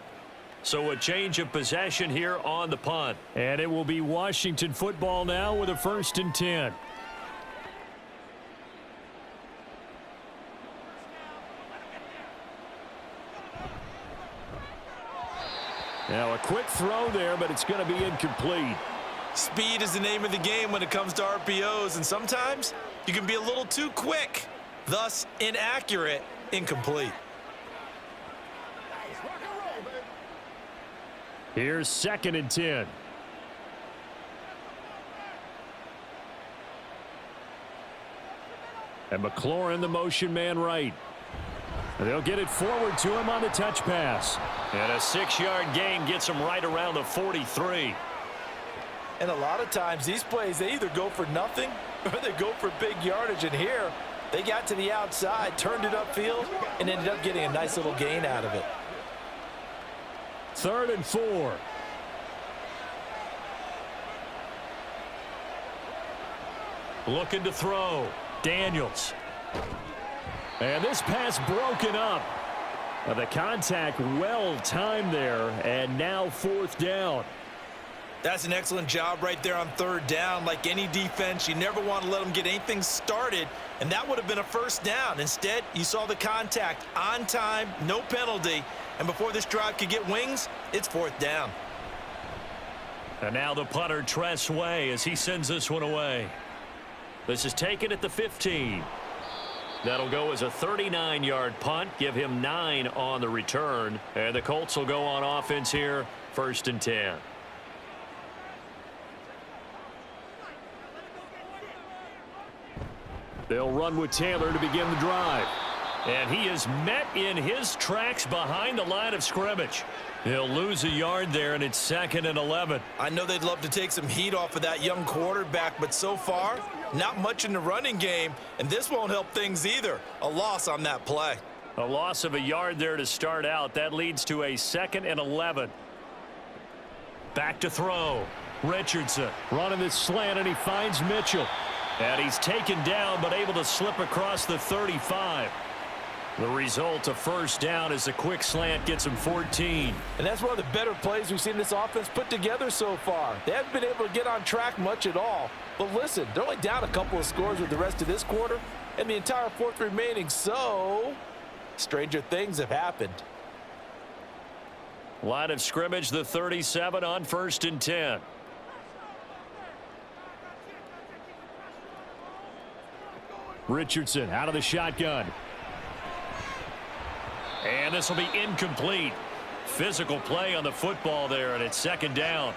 So a change of possession here on the punt. And it will be Washington football now with a 1st and 10. Now a quick throw there, but it's going to be incomplete. Speed is the name of the game when it comes to RPOs, and sometimes you can be a little too quick, thus inaccurate, incomplete. Here's 2nd and 10. And McLaurin, the motion man right. And they'll get it forward to him on the touch pass. And a 6-yard gain gets him right around the 43. And a lot of times these plays, they either go for nothing or they go for big yardage. And here, they got to the outside, turned it upfield, and ended up getting a nice little gain out of it. 3rd and 4. Looking to throw. Daniels. And this pass broken up. The contact well timed there, and now 4th down. That's an excellent job right there on 3rd down. Like any defense, you never want to let them get anything started, and that would have been a 1st down. Instead, you saw the contact on time, no penalty, and before this drive could get wings, it's 4th down. And now the punter, Tress Way, as he sends this one away. This is taken at the 15. That'll go as a 39-yard punt, give him 9 on the return, and the Colts will go on offense here, 1st and 10. They'll run with Taylor to begin the drive. And he is met in his tracks behind the line of scrimmage. He'll lose a yard there, and it's 2nd and 11. I know they'd love to take some heat off of that young quarterback, but so far, not much in the running game, and this won't help things either. A loss on that play. A loss of a yard there to start out. That leads to a 2nd and 11. Back to throw. Richardson running this slant, and he finds Mitchell. And he's taken down, but able to slip across the 35. The result of 1st down is a quick slant gets him 14. And that's one of the better plays we've seen this offense put together so far. They haven't been able to get on track much at all. But listen, they're only down a couple of scores with the rest of this quarter and the entire 4th remaining, so stranger things have happened. Line of scrimmage, the 37 on 1st and 10. Richardson out of the shotgun. And this will be incomplete. Physical play on the football there, and it's 2nd down.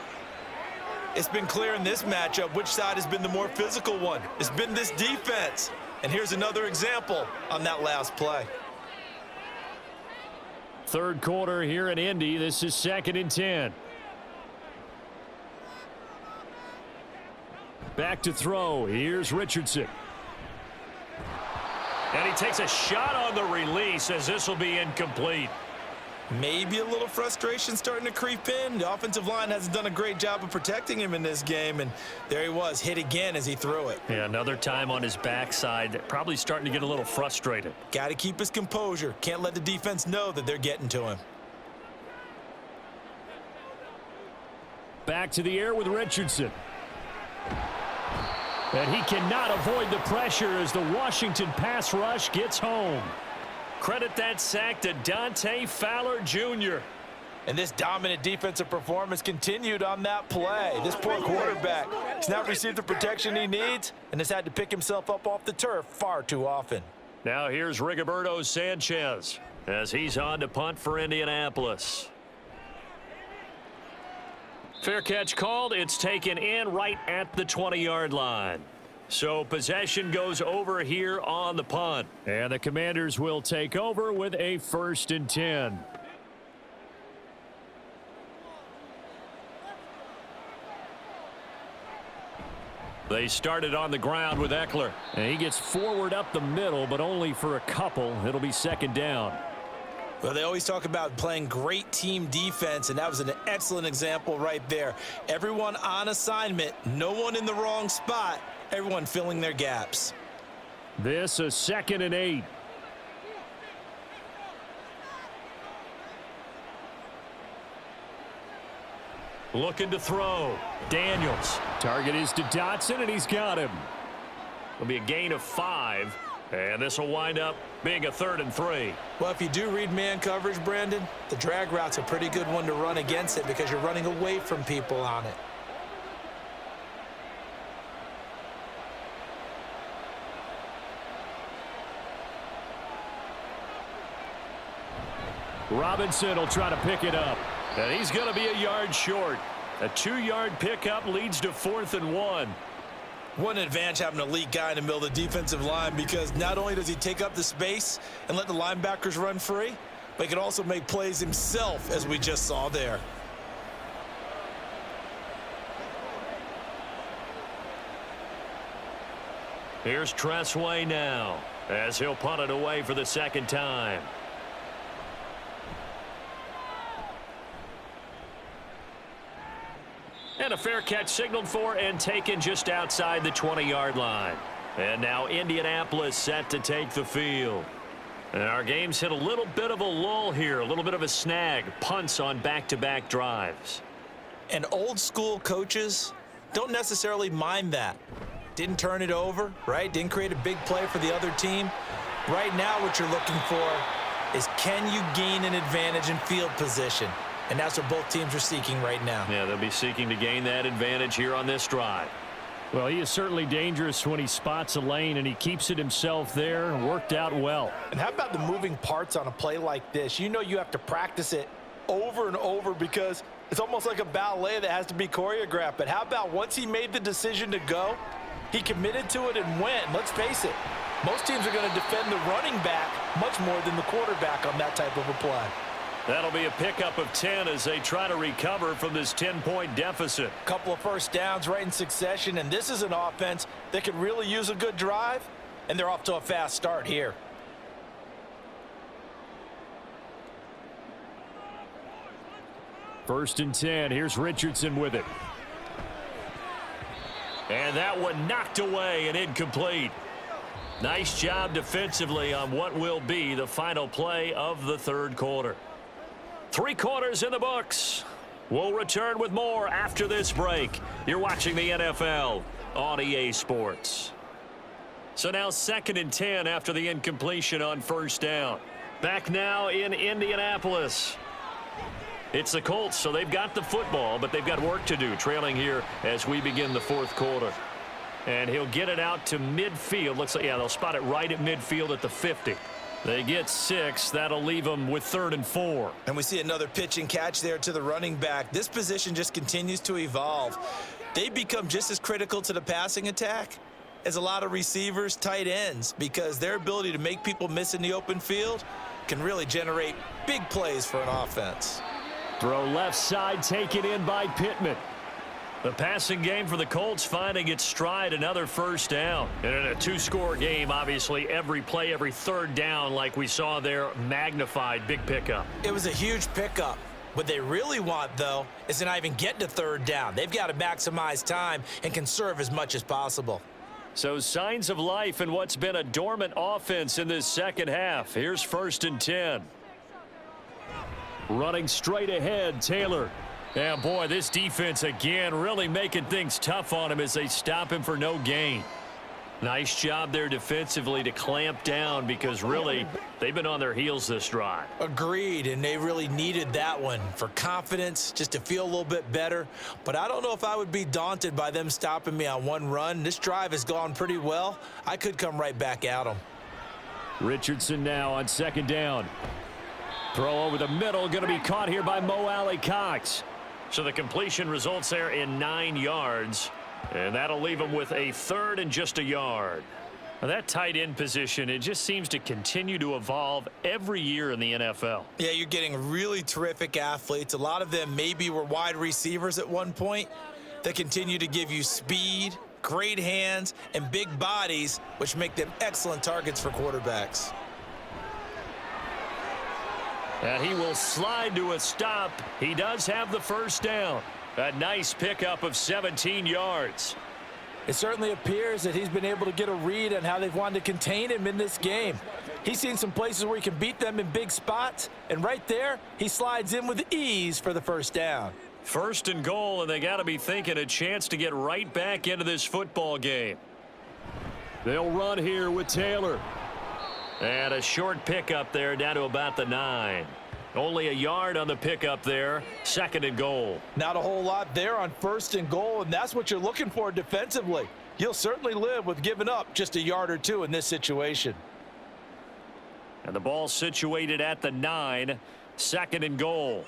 It's been clear in this matchup which side has been the more physical one. It's been this defense. And here's another example on that last play. 3rd quarter here in Indy. This is 2nd and 10. Back to throw. Here's Richardson. And he takes a shot on the release as this will be incomplete. Maybe a little frustration starting to creep in. The offensive line hasn't done a great job of protecting him in this game, and there he was, hit again as he threw it. Yeah, another time on his backside, probably starting to get a little frustrated. Got to keep his composure. Can't let the defense know that they're getting to him. Back to the air with Richardson. And he cannot avoid the pressure as the Washington pass rush gets home. Credit that sack to Dante Fowler Jr. And this dominant defensive performance continued on that play. This poor quarterback has not received the protection he needs and has had to pick himself up off the turf far too often. Now here's Rigoberto Sanchez as he's on to punt for Indianapolis. Fair catch called. It's taken in right at the 20-yard line. So possession goes over here on the punt. And the Commanders will take over with a 1st and 10. They started on the ground with Eckler. And he gets forward up the middle, but only for a couple. It'll be 2nd down. Well, they always talk about playing great team defense, and that was an excellent example right there. Everyone on assignment, no one in the wrong spot, everyone filling their gaps. This a 2nd and 8. Looking to throw. Daniels. Target is to Dotson, and he's got him. It'll be a gain of 5, and this will wind up being a 3rd and 3. Well, if you do read man coverage, Brandon, the drag route's a pretty good one to run against it because you're running away from people on it. Robinson will try to pick it up, and he's going to be a yard short. A 2-yard pickup leads to 4th and 1. What an advantage having an elite guy in the middle of the defensive line, because not only does he take up the space and let the linebackers run free, but he can also make plays himself, as we just saw there. Here's Tressway now, as he'll punt it away for the 2nd time. And a fair catch signaled for and taken just outside the 20-yard line. And now Indianapolis set to take the field. And our game's hit a little bit of a lull here, a little bit of a snag. Punts on back-to-back drives. And old school coaches don't necessarily mind that. Didn't turn it over, right? Didn't create a big play for the other team. Right now what you're looking for is, can you gain an advantage in field position? And that's what both teams are seeking right now. Yeah, they'll be seeking to gain that advantage here on this drive. Well, he is certainly dangerous when he spots a lane, and he keeps it himself there and worked out well. And how about the moving parts on a play like this? You know you have to practice it over and over because it's almost like a ballet that has to be choreographed. But how about once he made the decision to go, he committed to it and went. Let's face it, most teams are going to defend the running back much more than the quarterback on that type of a play. That'll be a pickup of 10 as they try to recover from this 10-point deficit. Couple of first downs right in succession, and this is an offense that could really use a good drive, and they're off to a fast start here. First and 10. Here's Richardson with it. And that one knocked away and incomplete. Nice job defensively on what will be the final play of the 3rd quarter. 3 quarters in the books. We'll return with more after this break. You're watching the NFL on EA Sports. So now 2nd and 10 after the incompletion on 1st down. Back now in Indianapolis. It's the Colts, so they've got the football, but they've got work to do, trailing here as we begin the 4th quarter. And he'll get it out to midfield. Looks like, yeah, they'll spot it right at midfield at the 50. They get 6. That'll leave them with 3rd and 4. And we see another pitch and catch there to the running back. This position just continues to evolve. They become just as critical to the passing attack as a lot of receivers, tight ends, because their ability to make people miss in the open field can really generate big plays for an offense. Throw left side, taken in by Pittman. The passing game for the Colts finding its stride, another 1st down. And in a 2-score game, obviously, every play, every 3rd down, like we saw there, magnified, big pickup. It was a huge pickup. What they really want, though, is to not even get to 3rd down. They've got to maximize time and conserve as much as possible. So signs of life in what's been a dormant offense in this 2nd half. Here's 1st and 10. Running straight ahead, Taylor. Yeah, boy, this defense again really making things tough on him as they stop him for no gain. Nice job there defensively to clamp down because really they've been on their heels this drive. Agreed, and they really needed that one for confidence, just to feel a little bit better. But I don't know if I would be daunted by them stopping me on one run. This drive has gone pretty well. I could come right back at them. Richardson now on 2nd down. Throw over the middle, going to be caught here by Mo Alley-Cox. So the completion results there in 9 yards. And that'll leave him with a 3rd and just a yard. Now that tight end position, it just seems to continue to evolve every year in the NFL. Yeah, you're getting really terrific athletes. A lot of them maybe were wide receivers at one point. They continue to give you speed, great hands, and big bodies, which make them excellent targets for quarterbacks. And he will slide to a stop. He does have the first down. A nice pickup of 17 yards. It certainly appears that he's been able to get a read on how they've wanted to contain him in this game. He's seen some places where he can beat them in big spots, and right there, he slides in with ease for the first down. First and goal, and they got to be thinking a chance to get right back into this football game. They'll run here with Taylor. And a short pickup there down to about the 9. Only a yard on the pickup there. Second and goal. Not a whole lot there on first and goal, and that's what you're looking for defensively. You'll certainly live with giving up just a yard or two in this situation. And the ball situated at the 9. Second and goal.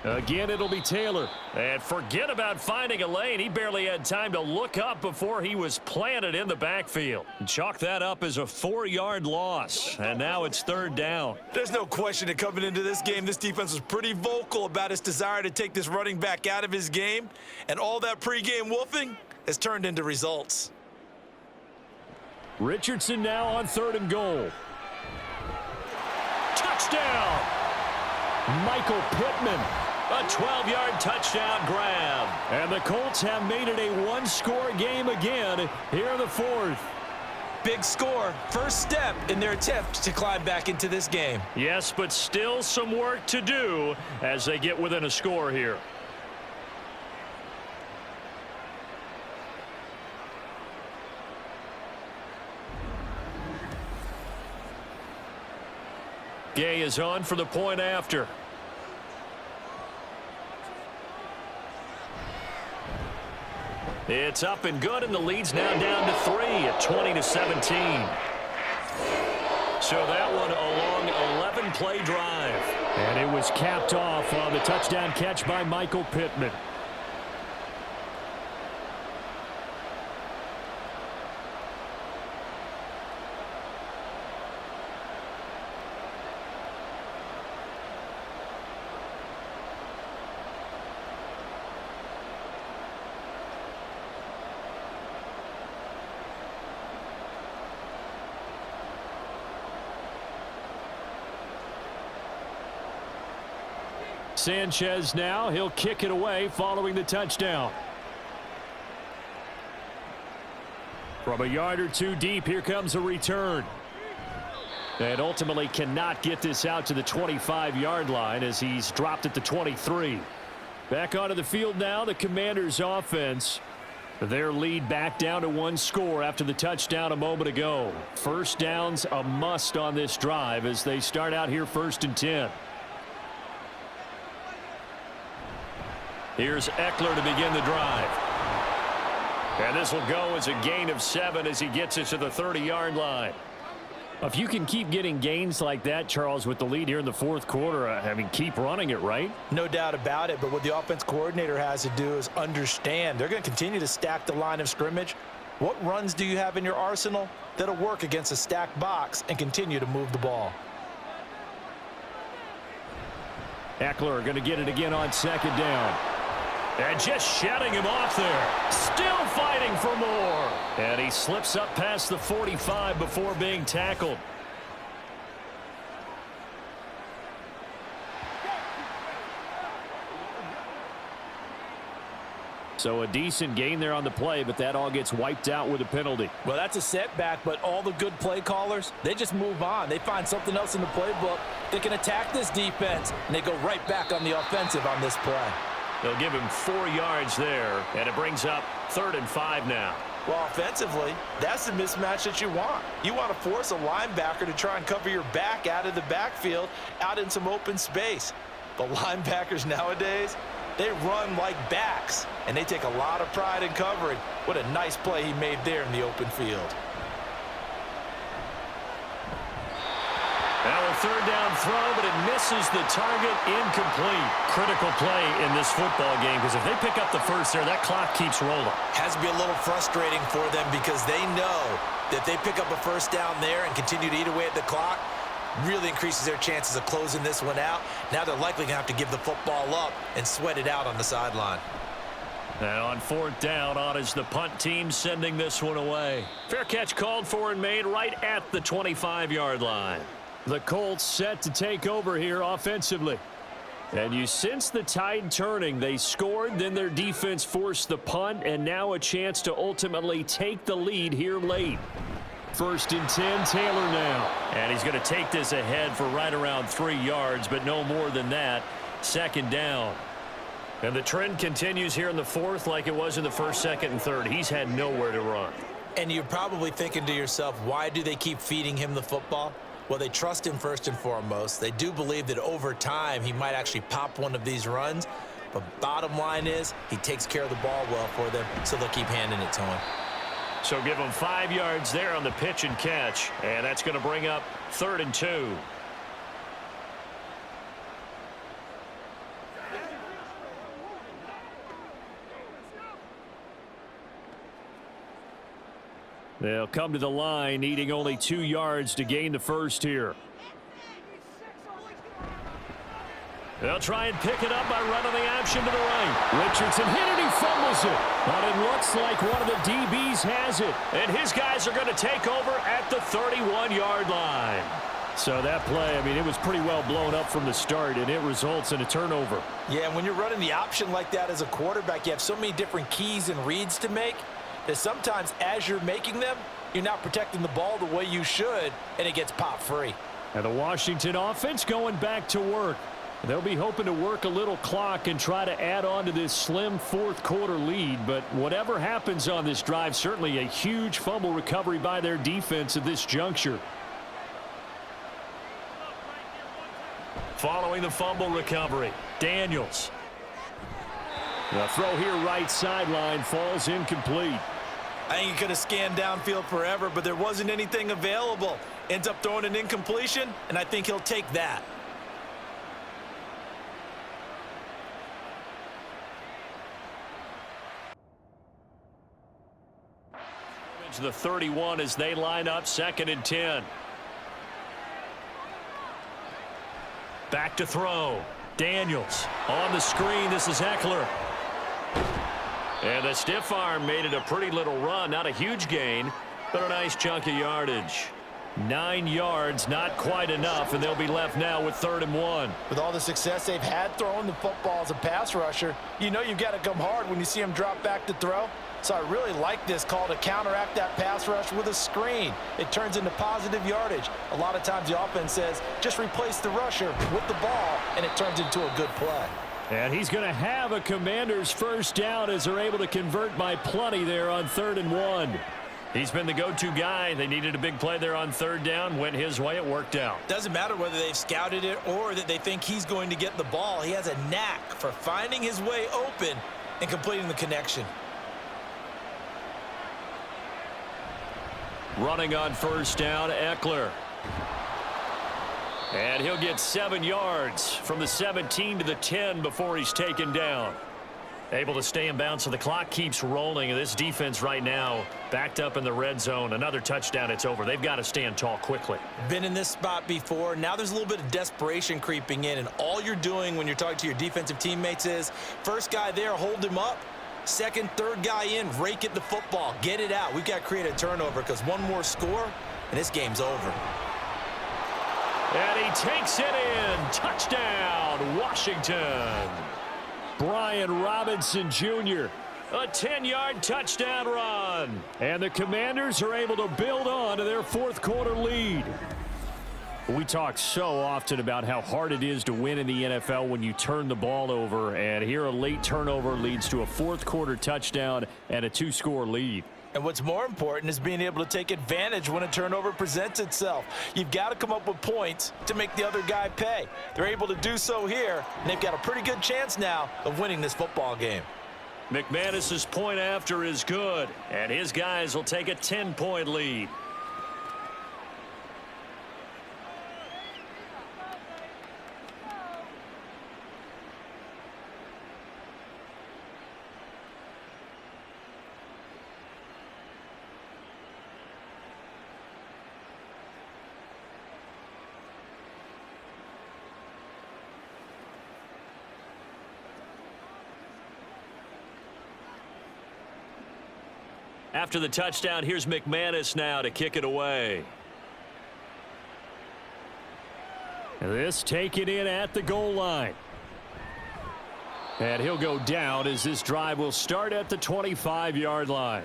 Again, it'll be Taylor. And forget about finding a lane. He barely had time to look up before he was planted in the backfield. Chalk that up as a 4-yard loss. And now it's third down. There's no question that coming into this game, this defense was pretty vocal about its desire to take this running back out of his game. And all that pregame wolfing has turned into results. Richardson now on third and goal. Touchdown! Michael Pittman. A 12-yard touchdown grab. And the Colts have made it a one-score game again here in the fourth. Big score, first step in their attempt to climb back into this game. Yes, but still some work to do as they get within a score here. Gay is on for the point after. It's up and good, and the lead's now down to 3 at 20-17. So that one a long 11-play drive. And it was capped off on the touchdown catch by Michael Pittman. Sanchez now, he'll kick it away following the touchdown. From a yard or two deep, here comes a return. And ultimately cannot get this out to the 25-yard line as he's dropped at the 23. Back onto the field now, the Commanders' offense. Their lead back down to one score after the touchdown a moment ago. First down's a must on this drive as they start out here first and 10. Here's Eckler to begin the drive. And this will go as a gain of 7 as he gets it to the 30-yard line. If you can keep getting gains like that, Charles, with the lead here in the fourth quarter, I mean, keep running it, right? No doubt about it, but what the offense coordinator has to do is understand they're going to continue to stack the line of scrimmage. What runs do you have in your arsenal that'll work against a stacked box and continue to move the ball? Eckler going to get it again on second down. And just shutting him off there. Still fighting for more. And he slips up past the 45 before being tackled. So a decent gain there on the play, but that all gets wiped out with a penalty. Well, that's a setback, but all the good play callers, they just move on. They find something else in the playbook. They can attack this defense, and they go right back on the offensive on this play. They'll give him 4 yards there, and it brings up 3rd and 5 now. Well, offensively, that's the mismatch that you want. You want to force a linebacker to try and cover your back out of the backfield, out in some open space. But linebackers nowadays, they run like backs, and they take a lot of pride in covering. What a nice play he made there in the open field. Now a 3rd down throw, but it misses the target, incomplete. Critical play in this football game, because if they pick up the first there, that clock keeps rolling. Has to be a little frustrating for them because they know that they pick up a first down there and continue to eat away at the clock, really increases their chances of closing this one out. Now they're likely going to have to give the football up and sweat it out on the sideline. And on fourth down, on is the punt team sending this one away. Fair catch called for and made right at the 25-yard line. The Colts set to take over here offensively. And you sense the tide turning. They scored, then their defense forced the punt, and now a chance to ultimately take the lead here late. 1st and 10, Taylor now. And he's going to take this ahead for right around 3 yards, but no more than that. 2nd down. And the trend continues here in the 4th like it was in the 1st, 2nd, and 3rd. He's had nowhere to run. And you're probably thinking to yourself, why do they keep feeding him the football? Well, they trust him first and foremost. They do believe that over time he might actually pop one of these runs. But bottom line is he takes care of the ball well for them, so they'll keep handing it to him. So give him 5 yards there on the pitch and catch. And that's going to bring up 3rd and 2. They'll come to the line, needing only 2 yards to gain the first here. They'll try and pick it up by running the option to the right. Richardson hit it, he fumbles it. But it looks like one of the DBs has it. And his guys are going to take over at the 31-yard line. So that play, I mean, it was pretty well blown up from the start, and it results in a turnover. Yeah, and when you're running the option like that as a quarterback, you have so many different keys and reads to make that sometimes as you're making them, you're not protecting the ball the way you should, and it gets popped free. And the Washington offense going back to work. They'll be hoping to work a little clock and try to add on to this slim 4th quarter lead. But whatever happens on this drive, certainly a huge fumble recovery by their defense at this juncture. Following the fumble recovery, Daniels. The throw here right sideline falls incomplete. I think he could have scanned downfield forever, but there wasn't anything available. Ends up throwing an incompletion, and I think he'll take that. The 31 as they line up 2nd and 10. Back to throw. Daniels on the screen. This is Eckler. And the stiff arm made it a pretty little run. Not a huge gain, but a nice chunk of yardage. 9 yards, not quite enough, and they'll be left now with 3rd and 1. With all the success they've had throwing the football as a pass rusher, you know you've got to come hard when you see him drop back to throw. So I really like this call to counteract that pass rush with a screen. It turns into positive yardage. A lot of times the offense says, just replace the rusher with the ball, and it turns into a good play. And he's going to have a Commanders first down as they're able to convert by plenty there on 3rd and 1. He's been the go-to guy. They needed a big play there on 3rd down. Went his way. It worked out. Doesn't matter whether they've scouted it or that they think he's going to get the ball. He has a knack for finding his way open and completing the connection. Running on first down, Eckler. And he'll get 7 yards from the 17 to the 10 before he's taken down. Able to stay in bounds, so the clock keeps rolling. And this defense right now backed up in the red zone. Another touchdown, it's over. They've got to stand tall quickly. Been in this spot before. Now there's a little bit of desperation creeping in. And all you're doing when you're talking to your defensive teammates is, first guy there, hold him up. Second, third guy in, rake at the football. Get it out. We've got to create a turnover because one more score, and this game's over. And he takes it in. Touchdown, Washington. Brian Robinson Jr., a 10-yard touchdown run. And the Commanders are able to build on to their 4th quarter lead. We talk so often about how hard it is to win in the NFL when you turn the ball over, and here a late turnover leads to a 4th quarter touchdown and a 2-score lead. And what's more important is being able to take advantage when a turnover presents itself. You've got to come up with points to make the other guy pay. They're able to do so here, and they've got a pretty good chance now of winning this football game. McManus's point after is good, and his guys will take a 10-point lead. After the touchdown, here's McManus now to kick it away. This taken in at the goal line. And he'll go down as this drive will start at the 25-yard line.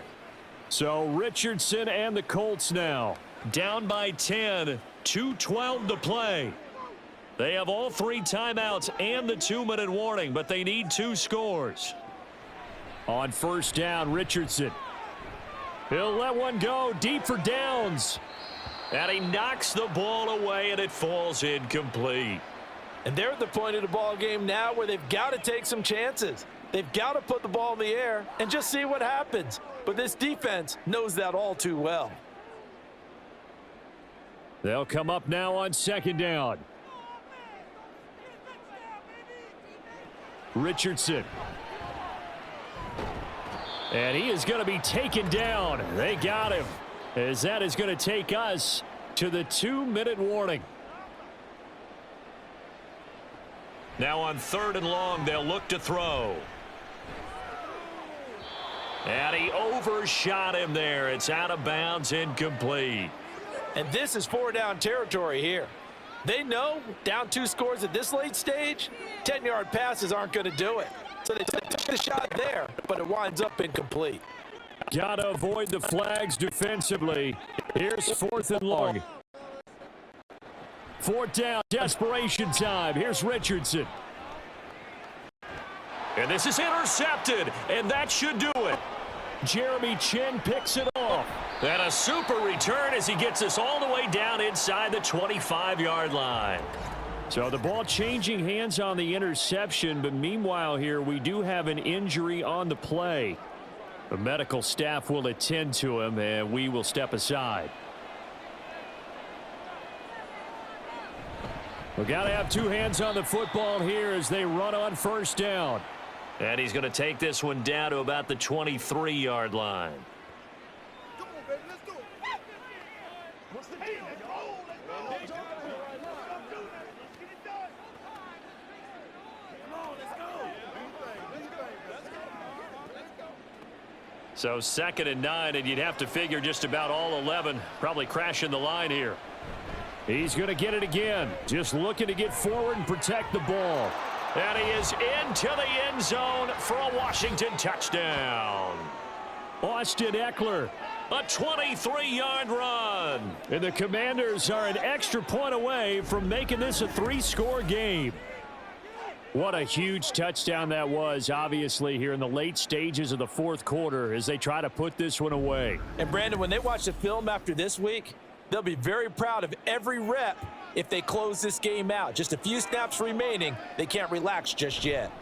So Richardson and the Colts now down by 10, 2:12 to play. They have all 3 timeouts and the 2-minute warning, but they need 2 scores. On first down, Richardson. He'll let one go deep for downs. And he knocks the ball away, and it falls incomplete. And they're at the point of the ball game now where they've got to take some chances. They've got to put the ball in the air and just see what happens. But this defense knows that all too well. They'll come up now on second down. Richardson. And he is going to be taken down. They got him, as that is going to take us to the 2-minute warning. Now on 3rd and long, they'll look to throw. And he overshot him there. It's out of bounds, incomplete. And this is 4-down territory here. They know down 2 scores at this late stage, 10-yard passes aren't going to do it. So they took the shot there, but it winds up incomplete. Got to avoid the flags defensively. Here's 4th and long. 4th down, desperation time. Here's Richardson. And this is intercepted, and that should do it. Jeremy Chin picks it off. And a super return as he gets us all the way down inside the 25-yard line. So the ball changing hands on the interception, but meanwhile here we do have an injury on the play. The medical staff will attend to him, and we will step aside. We got to have 2 hands on the football here as they run on first down. And he's going to take this one down to about the 23-yard line. Come on, baby, let's do it. What's the deal? So 2nd and 9, and you'd have to figure just about all 11 probably crashing the line here. He's going to get it again. Just looking to get forward and protect the ball. And he is into the end zone for a Washington touchdown. Austin Eckler. A 23-yard run. And the Commanders are an extra point away from making this a 3-score game. What a huge touchdown that was, obviously, here in the late stages of the 4th quarter as they try to put this one away. And, Brandon, when they watch the film after this week, they'll be very proud of every rep if they close this game out. Just a few snaps remaining. They can't relax just yet.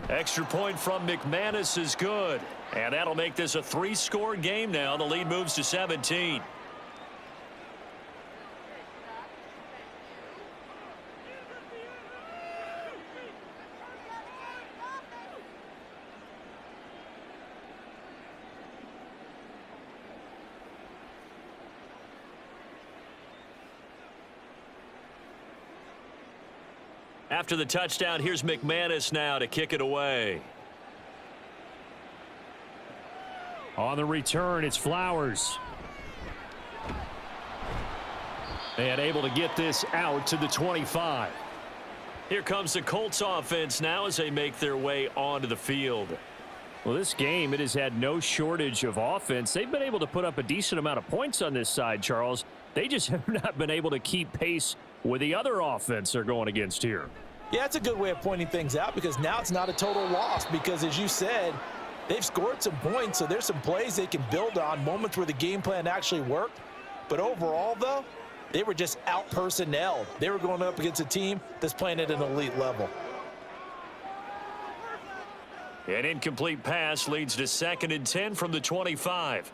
Extra point from McManus is good. And that'll make this a 3-score game now. The lead moves to 17. After the touchdown, here's McManus now to kick it away. On the return, it's Flowers. And able to get this out to the 25. Here comes the Colts offense now as they make their way onto the field. Well, this game, it has had no shortage of offense. They've been able to put up a decent amount of points on this side, Charles. They just have not been able to keep pace with the other offense they're going against here. Yeah, it's a good way of pointing things out because now it's not a total loss because, as you said, they've scored some points, so there's some plays they can build on, moments where the game plan actually worked. But overall, though, they were just out-personnelled. They were going up against a team that's playing at an elite level. An incomplete pass leads to 2nd and 10 from the 25.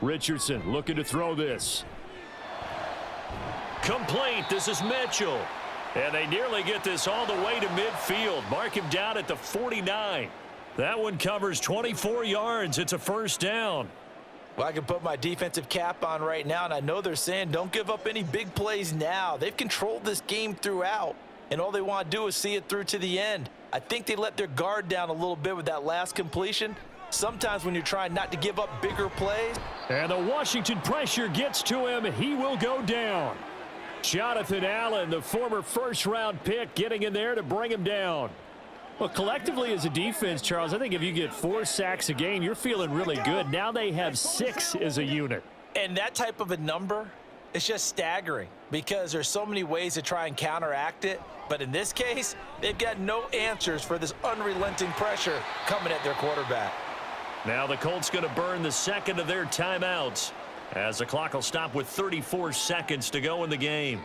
Richardson looking to throw this. Complete. This is Mitchell. And they nearly get this all the way to midfield. Mark him down at the 49. That one covers 24 yards. It's a 1st down. Well, I can put my defensive cap on right now, and I know they're saying don't give up any big plays now. They've controlled this game throughout, and all they want to do is see it through to the end. I think they let their guard down a little bit with that last completion. Sometimes when you're trying not to give up bigger plays. And the Washington pressure gets to him. He will go down. Jonathan Allen, the former first-round pick, getting in there to bring him down. Well, collectively as a defense, Charles, I think if you get 4 sacks a game, you're feeling really good. Now they have 6 as a unit. And that type of a number, it's just staggering because there's so many ways to try and counteract it. But in this case, they've got no answers for this unrelenting pressure coming at their quarterback. Now the Colts going to burn the second of their timeouts as the clock will stop with 34 seconds to go in the game.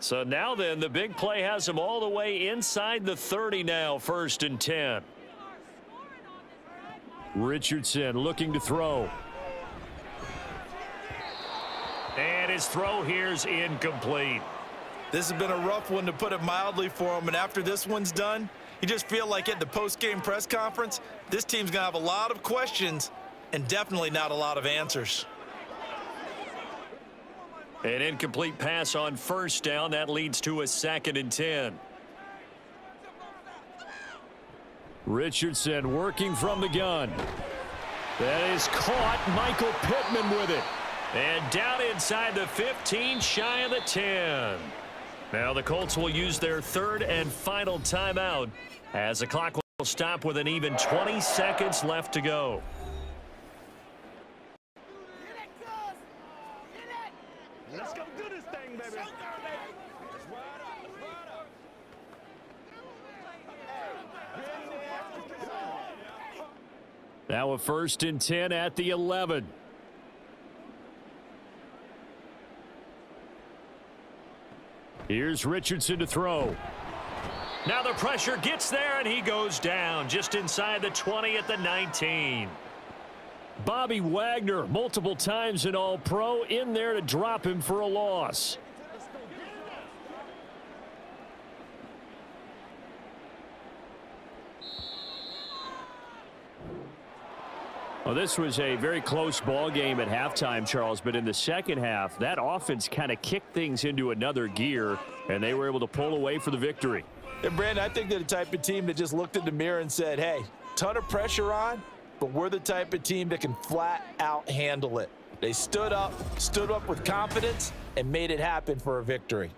So now then, the big play has them all the way inside the 30 now, 1st and 10. Richardson looking to throw. And his throw here's incomplete. This has been a rough one, to put it mildly, for him. And after this one's done, you just feel like at the post-game press conference, this team's going to have a lot of questions and definitely not a lot of answers. An incomplete pass on 1st down. That leads to a 2nd and 10. Richardson working from the gun. That is caught. Michael Pittman with it. And down inside the 15, shy of the 10. Now the Colts will use their 3rd and final timeout as the clock will stop with an even 20 seconds left to go. Let's go do this thing, baby. Now a 1st and 10 at the 11. Here's Richardson to throw. Now the pressure gets there, and he goes down just inside the 20 at the 19. Bobby Wagner, multiple times an All-Pro, in there to drop him for a loss. Well, this was a very close ball game at halftime, Charles, but in the second half, that offense kind of kicked things into another gear, and they were able to pull away for the victory. And, Brandon, I think they're the type of team that just looked in the mirror and said, hey, ton of pressure on, but we're the type of team that can flat out handle it. They stood up with confidence, and made it happen for a victory.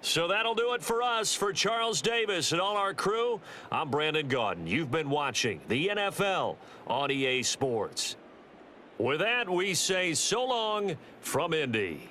So that'll do it for us. For Charles Davis and all our crew, I'm Brandon Gaudin. You've been watching the NFL on EA Sports. With that, we say so long from Indy.